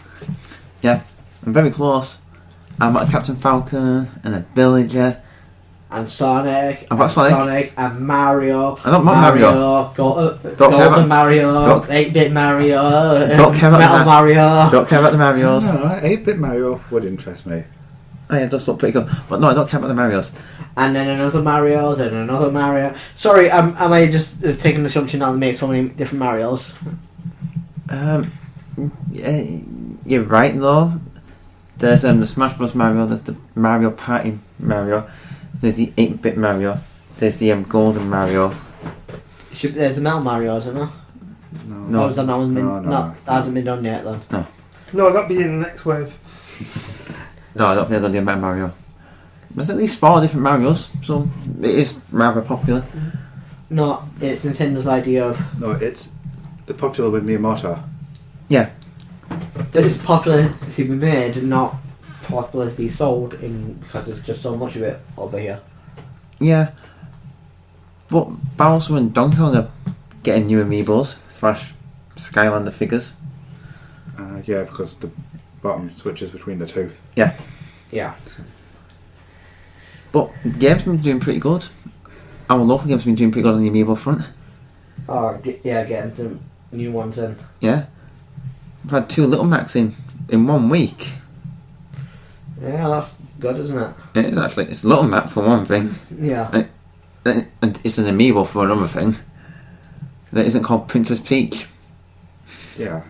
Yeah. I'm very close. I've got a Captain Falcon and a Villager. And Sonic. I've got and Sonic. and Mario. I don't want Mario. Golden care about- Mario. don't- 8-bit Mario. Don't care about Metal that. Mario. Don't care about the Marios. No, 8-bit Mario would interest me. Oh yeah, it does look pretty good. But no, I don't care about the Marios. And then another Mario, then another Mario. Sorry, am I just taking the assumption that they make so many different Marios? Yeah, you're right though. There's the Smash Bros Mario, there's the Mario Party Mario, there's the 8-bit Mario, there's the Golden Mario. There's a Metal Mario, isn't there? No. Or is that not, No. that hasn't been done yet then? No, that'd be in the next wave. No, I don't think they're going to do a Metal Mario. There's at least 4 different Marios, so it is rather popular. No, it's Nintendo's idea of No, it's the popular with Miyamoto. Yeah. that it's popular to be made, not popular to be sold in because there's just so much of it over here. Yeah. But Bowser and Donkey Kong are getting new Amiibos / Skylander figures. Yeah, because the bottom switches between the two. Yeah. But games have been doing pretty good. Our local games have been doing pretty good on the Amiibo front. Oh, getting some new ones in. Yeah. We've had 2 Little Macs in 1 week. Yeah, that's good, isn't it? It is actually. It's a Little Mac for one thing. Yeah. And it's an Amiibo for another thing. That isn't called Princess Peach. Yeah.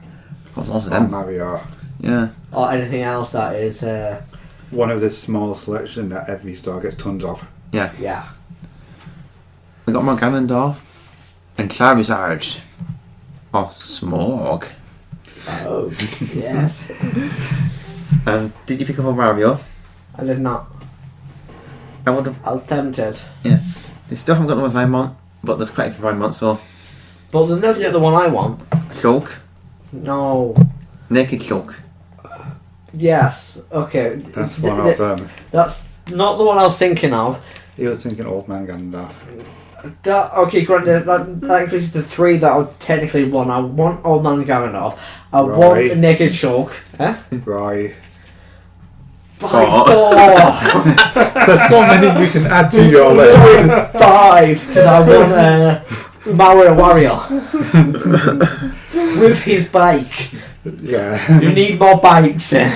Got lots of Or them. Mario. Yeah. Or anything else that is, One of the small selection that every store gets tons of. Yeah. yeah. We got more Ganondorf and Charizard. Or Smorg. Oh, yes. Did you pick up a Mario? I did not. I would have. I was tempted. Yeah. They still haven't got the ones I want, but there's quite a few I want, so. But they'll never get the one I want. Shulk. No. Naked Shulk. Yes. Okay. That's one of them. That's not the one I was thinking of. He was thinking Old Man Gandalf. Okay, granted, that includes the 3 that I would technically want. I want Old Man Ganondorf. I want Right. the Naked Shulk. Eh? Right. Oh. There's so many we can add to your list. 5, because I want Mario Wario with his bike. Yeah. You need more bikes. Yeah.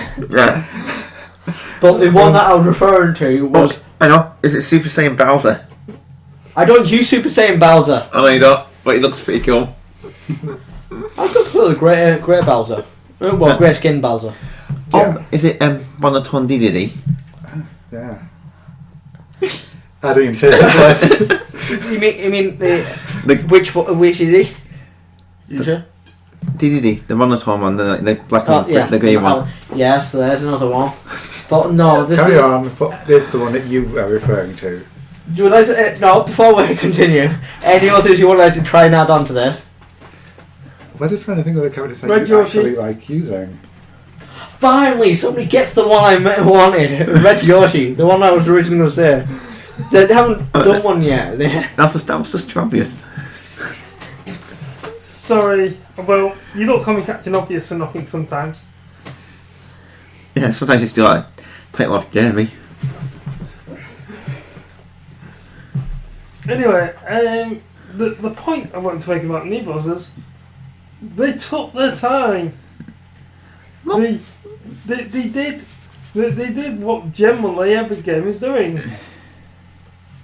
But the one that I was referring to was I know. Is it Super Saiyan Bowser? I don't use Super Saiyan Bowser. I know you don't, but he looks pretty cool. I prefer the Grey Bowser. Well, Grey Skin Bowser. Oh, is it Monotone Diddy? Yeah. I don't even say that. You mean which is he? You sure? Diddy, the monotone one, the black and the grey one. Yes, there's another one. But no, this Carry is... on, but this is the one that you are referring to. No, before we continue, any others you wanted to try and add on to this? We're just trying to think of the characters that Red you Yoshi. actually like using. Finally, somebody gets the one I wanted. Red Yoshi, the one I was originally going to say. They haven't done one yet. That was just obvious. Sorry. Well, you don't call me Captain Obvious for nothing sometimes. Yeah, sometimes you still like title off Jeremy. Anyway, the point I wanted to make about Amibos is they took their time. What? They did what generally every game is doing.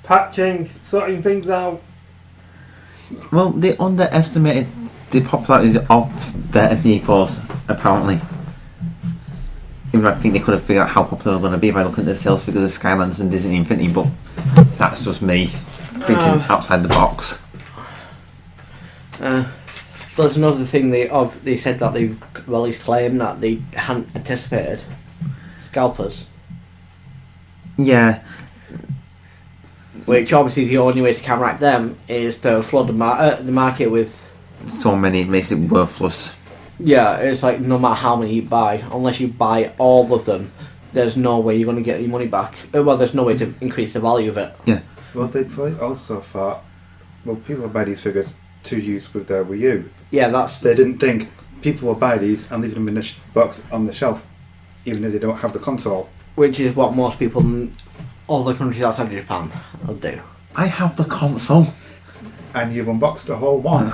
Patching, sorting things out. Well, they underestimated the popularity of their Amibos, apparently. Even though I think they could have figured out how popular they're going to be by looking at the sales figures of Skylanders and Disney Infinity, but that's just me thinking outside the box. There's another thing they said that they released claim that they hadn't anticipated. Scalpers. Yeah. Which obviously the only way to counteract them is to flood the market with... So many, it makes it worthless. Yeah, it's like no matter how many you buy, unless you buy all of them, there's no way you're going to get your money back. Well, there's no way to increase the value of it. Yeah. Well, they probably also thought, well, people will buy these figures to use with their Wii U. Yeah, that's... They didn't think people will buy these and leave them in the box on the shelf, even if they don't have the console. Which is what most people in all the countries outside of Japan will do. I have the console. And you've unboxed a whole one.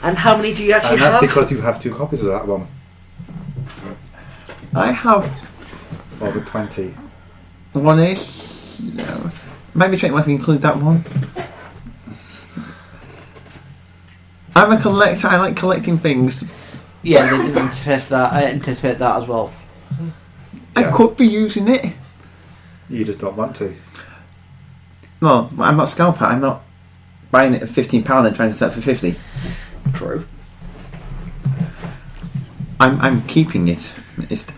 And how many do you actually And that's have? because you have 2 copies of that one. I have Over 20. one ish. No. Maybe trying to include that one. I'm a collector. I like collecting things. Yeah, they didn't anticipate that as well. Yeah. I could be using it. You just don't want to. No, I'm not scalper. I'm not buying it at £15 and trying to sell it for 50. True. I'm keeping it.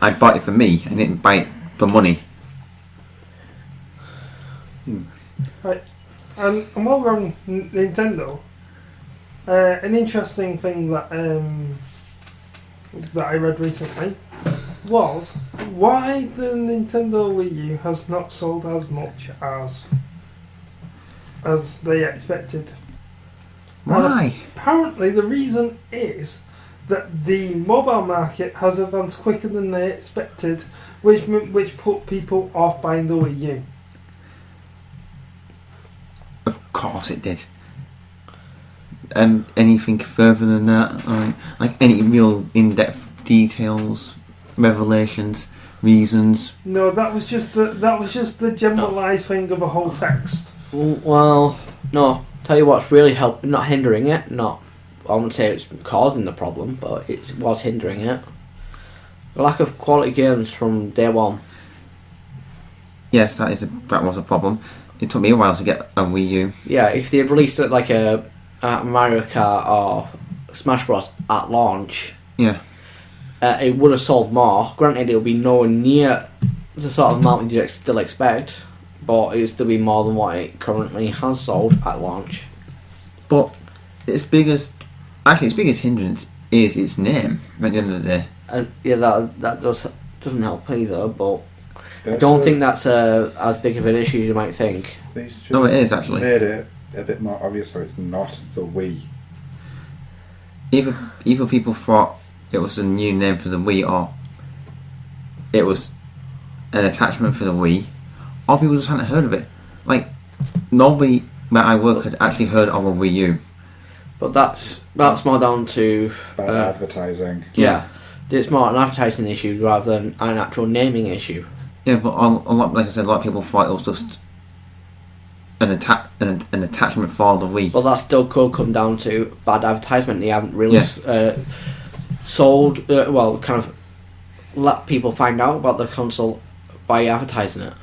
I bought it for me. I didn't buy it for money. Right. And while we're on Nintendo, an interesting thing that I read recently was why the Nintendo Wii U has not sold as much as they expected. Why? And apparently the reason is that the mobile market has advanced quicker than they expected, which put people off buying the Wii U. Of course it did. Anything further than that? Like any real in-depth details, revelations, reasons? No, that was just the generalised thing of a whole text. Well, no. Tell you what's really not hindering it. I wouldn't say it's causing the problem, but it was hindering it. The lack of quality games from day one. Yes, that was a problem. It took me a while to get a Wii U. Yeah, if they had released it like a Mario Kart or Smash Bros. At launch, Yeah. It would have sold more. Granted, it would be nowhere near the sort of amount you'd still expect, but it would still be more than what it currently has sold at launch. But its biggest hindrance is its name at the end of the day. Yeah, that doesn't help either, but I don't think that's as big of an issue as you might think. No, it is actually. Made it a bit more obvious, so it's not the Wii. Either people thought it was a new name for the Wii, or it was an attachment for the Wii, or people just hadn't heard of it. Like, nobody where I work had actually heard of a Wii U. But that's more down to Bad advertising. Yeah, it's more an advertising issue rather than an actual naming issue. Yeah, but like I said, a lot of people thought it was just an attachment for the Wii. But that still could come down to bad advertisement. They haven't really sold, kind of let people find out about the console by advertising it.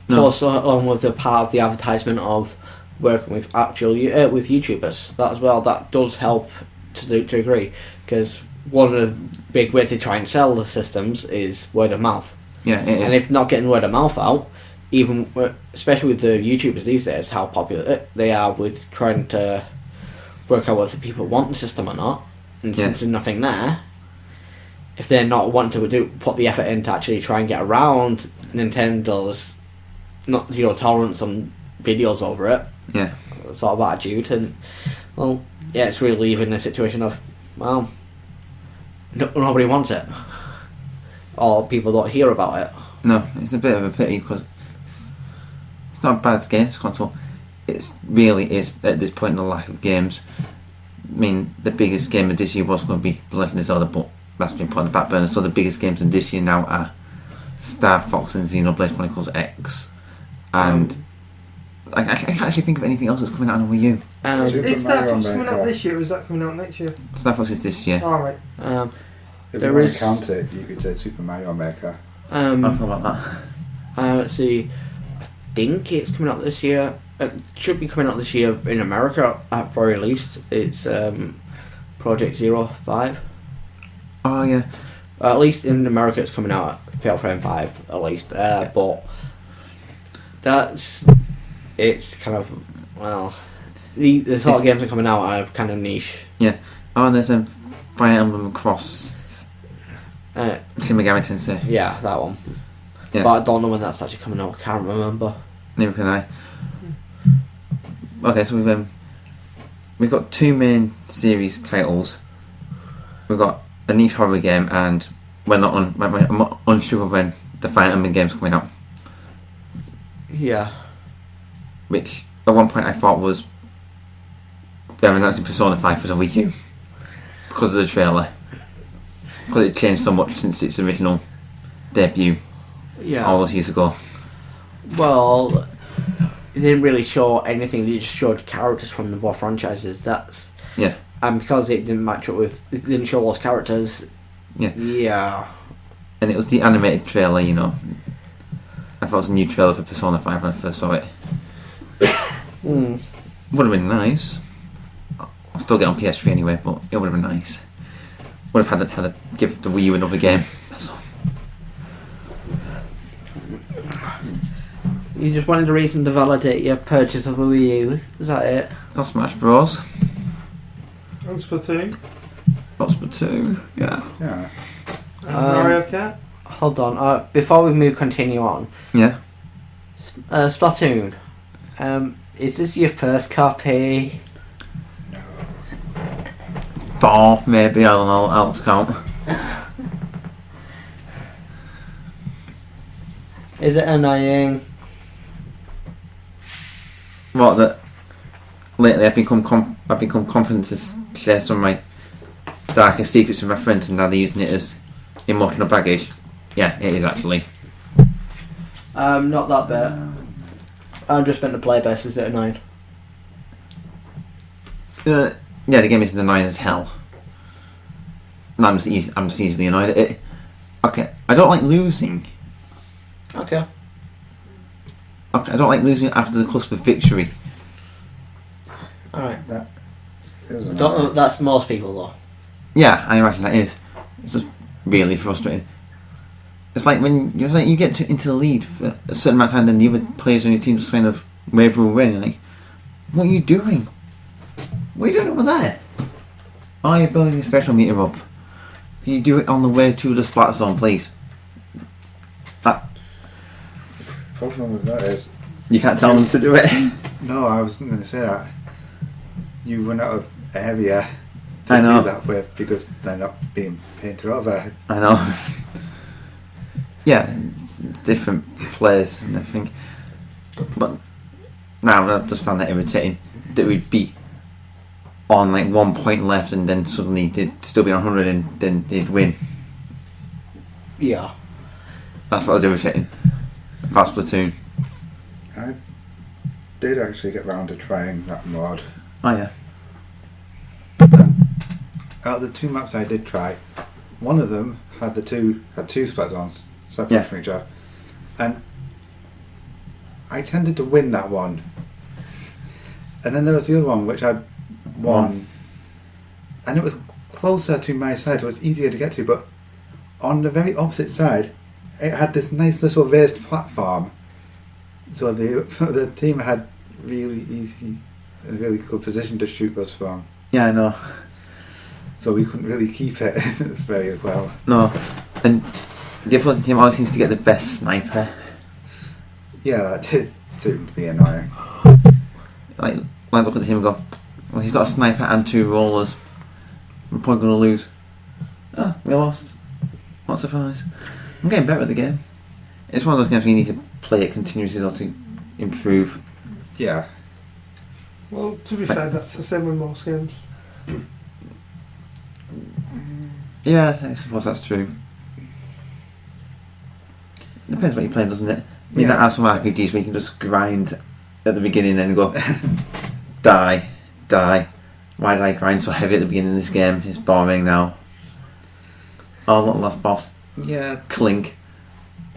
No. Plus, along with the part of the advertisement of working with with YouTubers, that as well, that does help to a degree, because one of the big ways to try and sell the systems is word of mouth. Yeah, it is. And if not getting word of mouth out, even especially with the YouTubers these days, how popular they are with trying to work out whether people want the system or not, and since there's nothing there, if they're not wanting to put the effort in to actually try and get around Nintendo's not zero tolerance on videos over it, sort of attitude, and it's really leaving a situation of nobody wants it, or people don't hear about it. No, it's a bit of a pity because it's not a bad games console. It really is at this point in the life of games. I mean, the biggest game of this year was going to be The Legend of Zelda, but that's been put on the back burner. So the biggest games of this year now are Star Fox and Xenoblade Chronicles X, and I can't actually think of anything else that's coming out on Wii U. Is Star Fox coming out this year, or is that coming out next year? Star Fox is this year. Alright. If you want to count it, you could say Super Mario Maker. I thought about that. Let's see. I think it's coming out this year. It should be coming out this year in America at very least. It's Project 05. Oh yeah. At least in America, it's coming out at Fatal Frame 5 at least. But it's kind of the sort of games that are coming out are kind of niche. Yeah. Oh, and there's Fire Emblem Cross. Shin Megami Tensei. Yeah, that one. Yeah. But I don't know when that's actually coming out. I can't remember. Neither can I. Okay, so we've got two main series titles. We've got a niche horror game, and I'm not unsure when the Fire Emblem game's coming out. Yeah. Which at one point I thought was announcing Persona 5 for the Wii U because of the trailer. Because it changed so much since its original debut all those years ago. Well, it didn't really show anything. They just showed characters from the both franchises. And because it didn't match up with, it didn't show those characters. Yeah. And it was the animated trailer, I thought it was a new trailer for Persona 5 when I first saw it. Would have been nice. I'll still get on PS3 anyway, but it would have been nice. Would have had to give the Wii U another game. That's all. You just wanted a reason to validate your purchase of a Wii U. Is that it? Got Smash Bros. And Splatoon. Got Splatoon. Yeah. And Mario Kart. Hold on. Before we continue on. Yeah. Splatoon. Is this your first copy? 4, maybe. I don't know. I'll count. Is it annoying? What, that lately I've become confident to share some of my darkest secrets with my friends, and now they're using it as emotional baggage. Yeah, it is actually. Not that bit. I just spent the play basis at a 9. Yeah, the game is annoying as hell. No, I'm just easily annoyed at it. Okay, I don't like losing. Okay. I don't like losing after the cusp of victory. Alright. That is I don't know, that's most people though. Yeah, I imagine that is. It's just really frustrating. It's like when you get into the lead for a certain amount of time, then the other players on your team just kind of waver away. And like, what are you doing? What are you doing over there? Oh, you're building a special meter up. Can you do it on the way to the splat zone, please? The problem with that is, You can't tell them to do it. no, I wasn't going to say that. You run out of area to I know. do that with because they're not being painted over. I know. Yeah, different players and everything. But now I just found that irritating that we'd be on like 1 point left and then suddenly they'd still be on 100 and then they'd win. Yeah. That's what was irritating about Splatoon. I did actually get round to trying that mod. Oh yeah. Out of the 2 maps I did try, one of them had two split zones separate Yeah. from each other, and I tended to win that one. And then there was the other one which I won, and it was closer to my side, so it was easier to get to. But on the very opposite side, it had this nice little raised platform, so the team had a really good position to shoot us from. Yeah, I know. So we couldn't really keep it very well. No. And the opposing team always seems to get the best sniper. Yeah, that did seem to be annoying. Like look at the team and go, well, he's got a sniper and 2 rollers. We're probably going to lose. Ah, we lost. What a surprise. I'm getting better at the game. It's one of those games where you need to play it continuously or to improve. Yeah. Well, to be fair, that's the same with most games. Yeah, I suppose that's true. Depends what you're playing, doesn't it? I mean, Yeah. there are some RPGs where you can just grind at the beginning and go, die. Why did I grind so heavy at the beginning of this game? It's boring now. Oh, look, last boss. Yeah. Clink.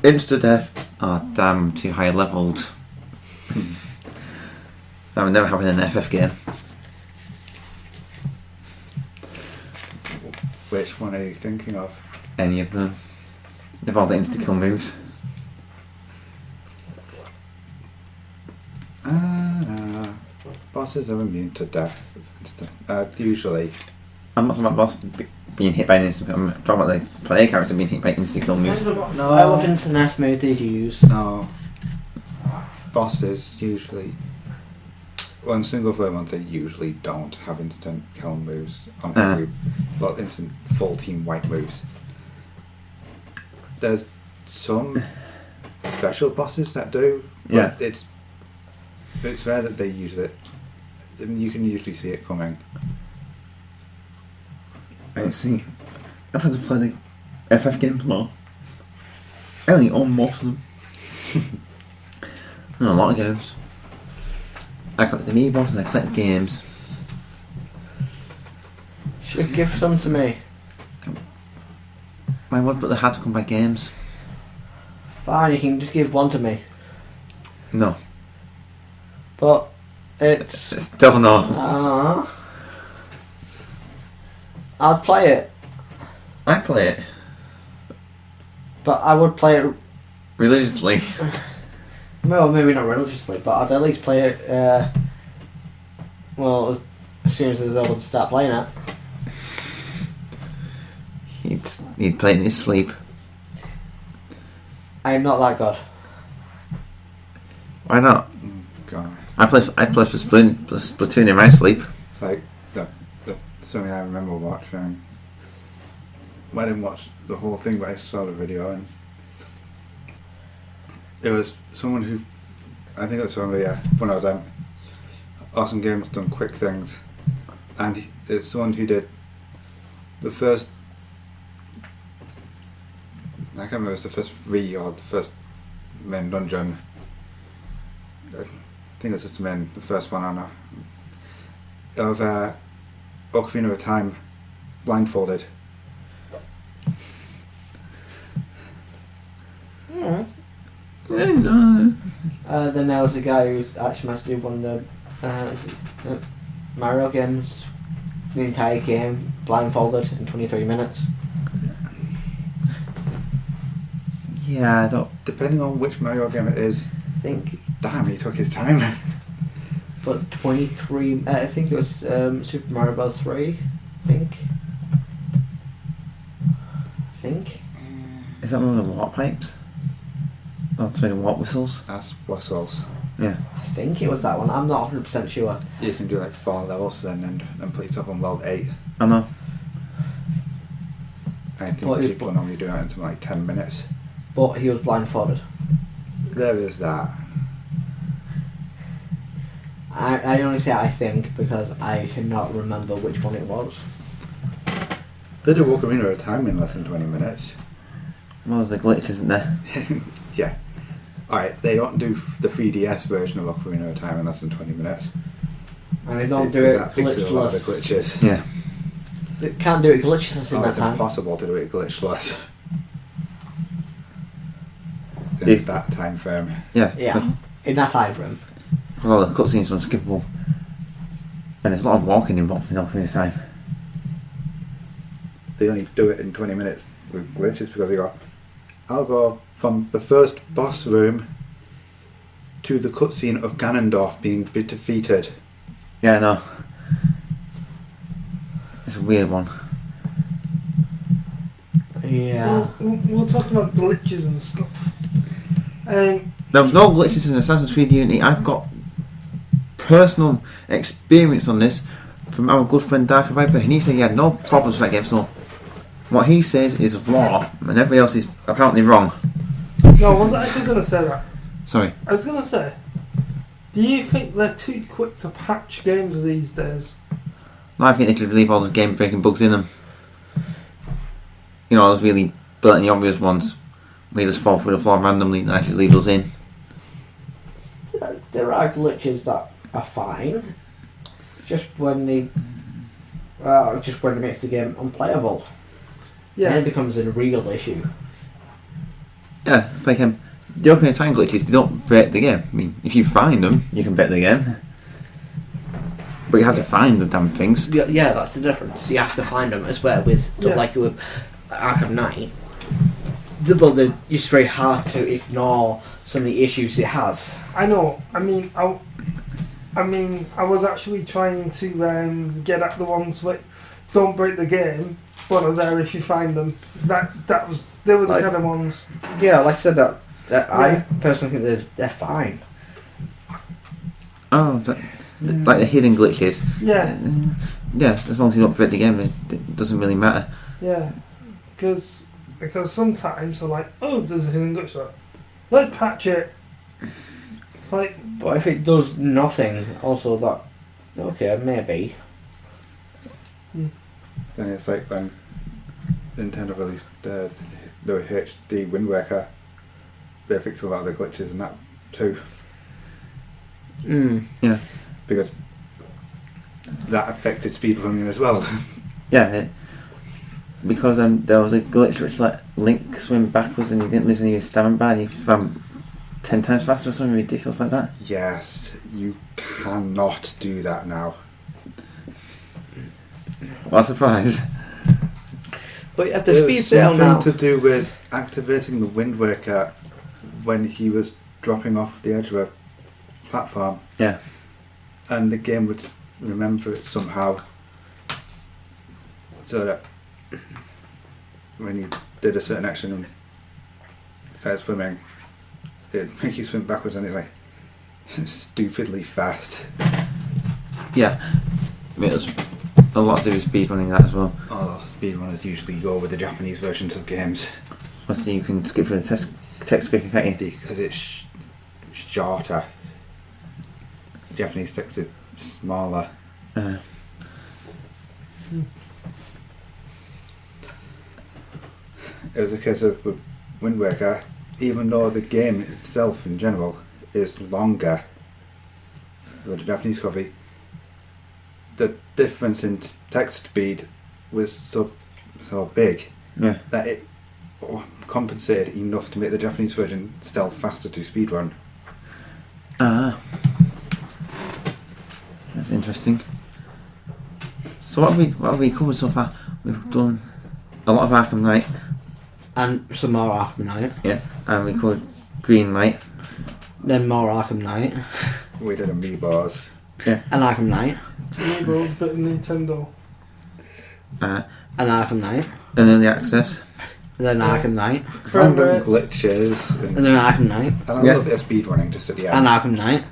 Insta-death. Oh, damn, too high leveled. That would never happen in an FF game. Which one are you thinking of? Any of them. They've all got insta-kill moves. Bosses are immune to death. Usually. I'm not talking about boss being hit by an instant. I'm talking about the player character being hit by insta-kill moves. No. I love internet mode did you use? No. Bosses usually. Well, in single player ones, they usually don't have instant kill moves on every. Well, instant full team wipe moves. There's some special bosses that do. But Yeah. it's rare that they use it. And you can usually see it coming. I see. I've had to play the FF games more. I only own most of them. And a lot of games. I collect Amibos and I collect games. Should give some to me. My word, but they had to come by games. Fine, you can just give one to me. No. But it's Still no. I'd play it, I play it but I would play it. religiously. Well, maybe not religiously, but I'd at least play it. Well, as soon as I was able to start playing it. He'd play it in his sleep. I am not that good. Why not? God. I play for Splatoon in my sleep. It's like something I remember watching. I didn't watch the whole thing, but I saw the video, and there was someone who, I think it was somebody when I was Awesome Games done quick things, and there's someone who did the first. I can't remember if it was the first 3 or the first main dungeon. I think it's just the first one on of Ocarina of Time blindfolded. Mm. No. Then there was a guy who's actually managed to do one of the Mario games, the entire game blindfolded in 23 minutes. Yeah, I don't. Depending on which Mario game it is, I think, damn, he took his time. but 23. I think it was Super Mario Bros. 3. I think. Is that one of the water pipes? Oh, sorry, the water whistles. That's whistles. Yeah. I think it was that one. I'm not 100% sure. You can do like 4 levels and put yourself on world 8. I know. I think What is people normally do it in like 10 minutes. But he was blindfolded. There is that. I only say I think because I cannot remember which one it was. They do Ocarina of Time in less than 20 minutes. Well, there's a glitch, isn't there? Yeah. Alright, they don't do the 3DS version of Ocarina of Time in less than 20 minutes. And they don't do it That fixes a lot of the glitchless. glitches. Yeah. They can't do it glitchless in that It's time. impossible to do it glitchless. In If- that time frame. Yeah. Yeah, in that time frame. Because all the cutscenes are unskippable. And there's a lot of walking involved in Ocarina of Time. They only do it in 20 minutes with glitches because they go, I'll go from the first boss room to the cutscene of Ganondorf being defeated. Yeah, I know. It's a weird one. Yeah. We're talking about glitches and stuff. There was no glitches in Assassin's Creed Unity. I've got personal experience on this from our good friend Dark Viper, and he said he had no problems with that game. So what he says is law, and everybody else is apparently wrong. No, I wasn't actually going to say that. Sorry. I was going to say, do you think they're too quick to patch games these days? No, I think they should leave all the game-breaking bugs in them. You know, those really blatantly obvious ones where you just fall through the floor randomly and actually leave those in. There are glitches that are fine. Just when it makes the game unplayable. Yeah. Then it becomes a real issue. Yeah, it's like the Ocarina of Time glitches, they don't break the game. I mean, if you find them, you can break the game. But you have to find the damn things. Yeah, that's the difference. You have to find them. As well with stuff Yeah. like with Arkham Knight. It's very hard to ignore some of the issues it has. I know. I mean, I was actually trying to get at the ones that don't break the game, but are there if you find them. They were the Like- kind of ones. Yeah, like I said, that I Yeah. personally think they're fine. Oh, like the hidden glitches. Yeah, Yes, as long as you don't break the game, it doesn't really matter. yeah. Because sometimes they're like, oh, there's a hidden glitch there. Let's patch it. It's like, But if it does nothing, also that okay, maybe. Then it's like when Nintendo released the HD Wind Waker, they fixed a lot of the glitches in that too. Yeah. Because that affected speedrunning as well. Yeah, because there was a glitch which let Link swim backwards and he didn't lose any of his stamina bar and he swam 10 times faster or something ridiculous like that. Yes, you cannot do that now. What a surprise. But at the There's speed sale something now. to do with activating the Wind Waker when he was dropping off the edge of a platform. Yeah. And the game would remember it somehow, so that when you did a certain action and started swimming, it'd make you swim backwards, and it's like stupidly fast. Yeah. I mean, there's a lot to do with speedrunning that as well. Oh, speedrunners usually go with the Japanese versions of games Obviously, you can skip through the text quicker, can't you? because it's shorter. Japanese text is smaller. It was a case of with Wind Waker, even though the game itself in general is longer with the Japanese copy, the difference in text speed was so big that it compensated enough to make the Japanese version still faster to speedrun. That's interesting. So what have we covered so far? We've done a lot of Arkham Knight. And some more Arkham Knight. Yeah, and we covered Green Light. Then more Arkham Knight. We did Amibos. Yeah. And Arkham Knight. Amibos, bit of Nintendo. And Arkham Knight. And Early Access. And then Arkham Knight. Random glitches. And then Arkham Knight. And a little bit of speedrunning just at the end. And Arkham Knight.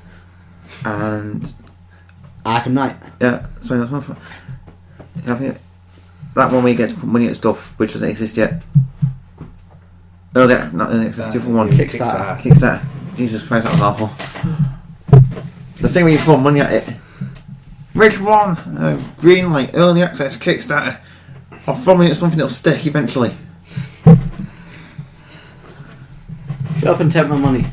And Arkham Knight. yeah, sorry, that's one for I think that one where you get to put money at stuff which doesn't exist yet. Not Early Access, the other one. Kickstarter. Jesus Christ, that was awful. The thing where you throw money at it. Which one? Green Light, Early Access, Kickstarter. I'll throw money at something that'll stick eventually. Shut up and take my money.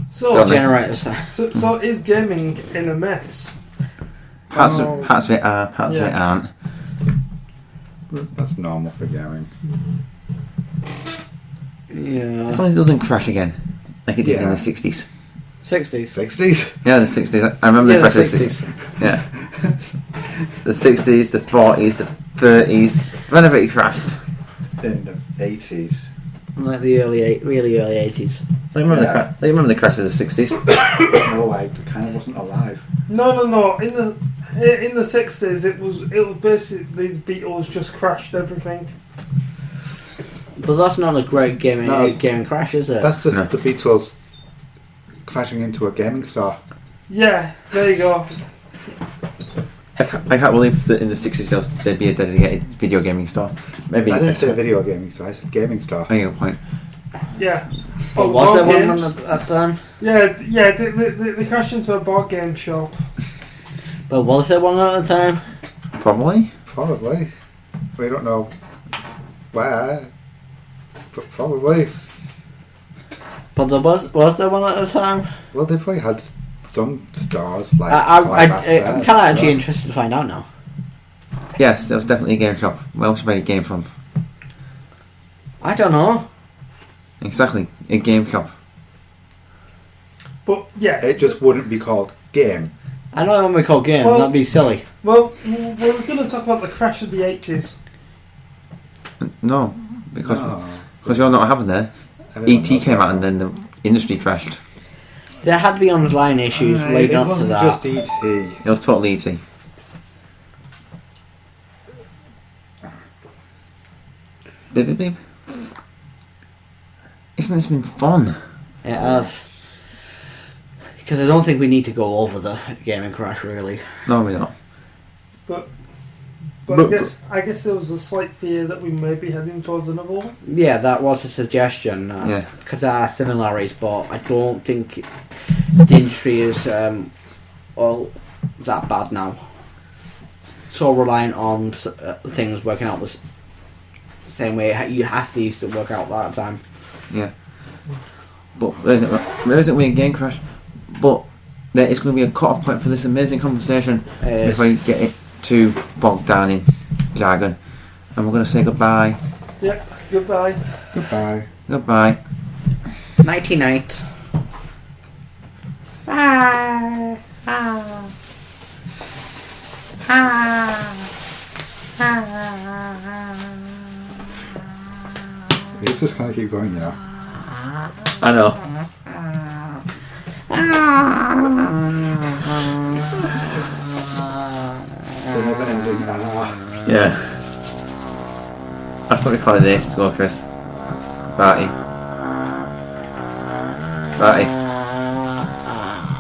So, Generators. so is gaming in a mess? Parts of it are, parts of it aren't. That's normal for gaming. Yeah. As long as it doesn't crash again, like it did in the 60s. 60s. 60s? Yeah, the 60s. I remember the the crash of the 60s. Yeah. The 60s, the 40s, the 30s. Whenever it crashed. In the 80s. Like the really early 80s. They remember the crash of the 60s. No, I kind of wasn't alive. No. In the 60s, it was basically the Beatles just crashed everything. But that's not a great gaming crash, is it? That's just the Beatles crashing into a gaming store. Yeah, there you go. I can't believe that in the 60s there'd be a dedicated video gaming store. Maybe I didn't say video gaming store, I said gaming store. I get a point. Yeah. But was there one games? at the time? Yeah. They crashed into a board game shop. But was there one at the time? Probably. Probably. We don't know where. But probably. But there was there one at the time? Well, they probably had some stores like. I'm kind of actually interested to find out now. Yes, there was definitely a game shop. Where else would you buy a game from? I don't know. Exactly, a game shop. But yeah, It just wouldn't be called game. I know when we call game, Well- that'd be silly. well, we're going to talk about the crash of the 80s. No, because Oh. we all know what happened there. Everyone E.T. knows came that. out and then the industry crashed. There had to be underlying issues leading It up to wasn't that. just E.T. It was totally E.T. Babe. Isn't this been fun? It has. Because I don't think we need to go over the gaming crash, really. No, we're not. But But- I guess there was a slight fear that we may be heading towards another one. Yeah, that was a suggestion. Yeah. Because there are similarities, but I don't think the industry is all that bad now. So reliant on things working out the same way you have to used to work out that time. Yeah. But there isn't really a game crash. But there is going to be a cut-off point for this amazing conversation if I get it too bogged down in jargon. And we're going to say goodbye. Yep, goodbye. Goodbye. Goodbye. Nighty night. Bye. It's just kind of keep going, you know. I know. The never-ending Yeah. That's not recorded ages ago, Chris. Barty.